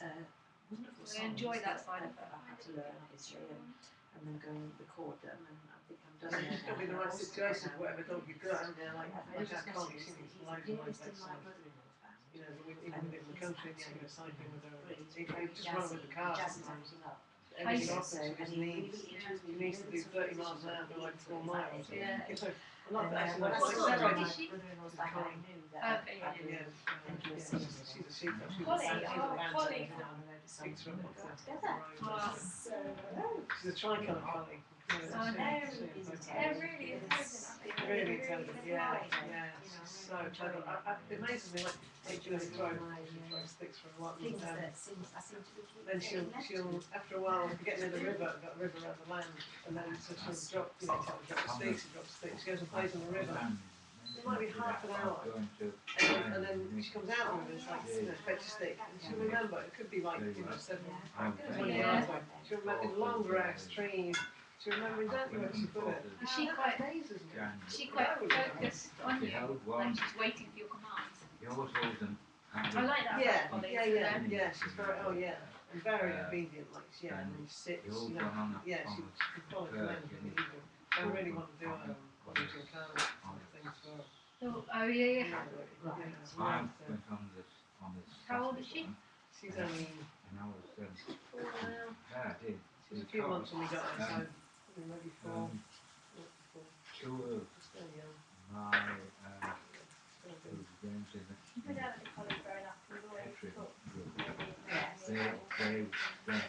wonderful songs. I enjoy that side of her. I had to learn obviously and then go and record them and I think I'm done It's got to be the right situation for whatever dog you've got, and they're like our colleague, she thinks loads and loads of that stuff. You know, but even in the country, you know, cycling with her, they just run with the car sometimes. Everything off, she just needs to do 30 miles an hour for like 4 miles. Yeah. You know, Like, actually, what like, sort of several dog is my she? brother-in-law's Like collie. I knew that. Okay, I yeah. knew Yeah, she's a she's a sheep. She's Collie, a oh, band collie. now. on the road with Speaks for someone what's who got the together. Wow. So, She's a tricolour collie. Oh, they're really intelligent. Really intelligent, yeah, bright, yeah. you know, She's so really clever. enjoying It amazes me, like, she goes throw my, sticks for a while. things that I seem to be Then getting she'll after a while get near the river, got a river around the land, and then so she'll drop, tell her to drop the sticks, she drops the sticks, she goes and plays in the river. It might be half an hour, and then she comes out of the river, it's like, fetch a stick, and she'll remember, it could be like, 20 yards away, she'll remember in long grass, trees, she'll remember exactly where she put it. Is she quite Amazes me. focused on you? Like she's waiting for your commands. I like that Yeah, about collies. yeah, she's very, and very obedient, like, and then sits, she can follow commands really easily. I really want to do a volunteer card thing for her. Oh yeah. How old is she? She's only 4 now. She was a few months when we got her, so maybe 4. Just very young. My dad had a collie growing up. He always thought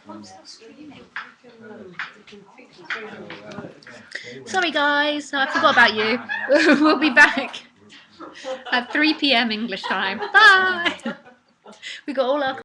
I'm still streaming. You can teach them 300 words. Sorry guys, I forgot about you. We'll be back at 3 p.m. English time. Bye. We got all our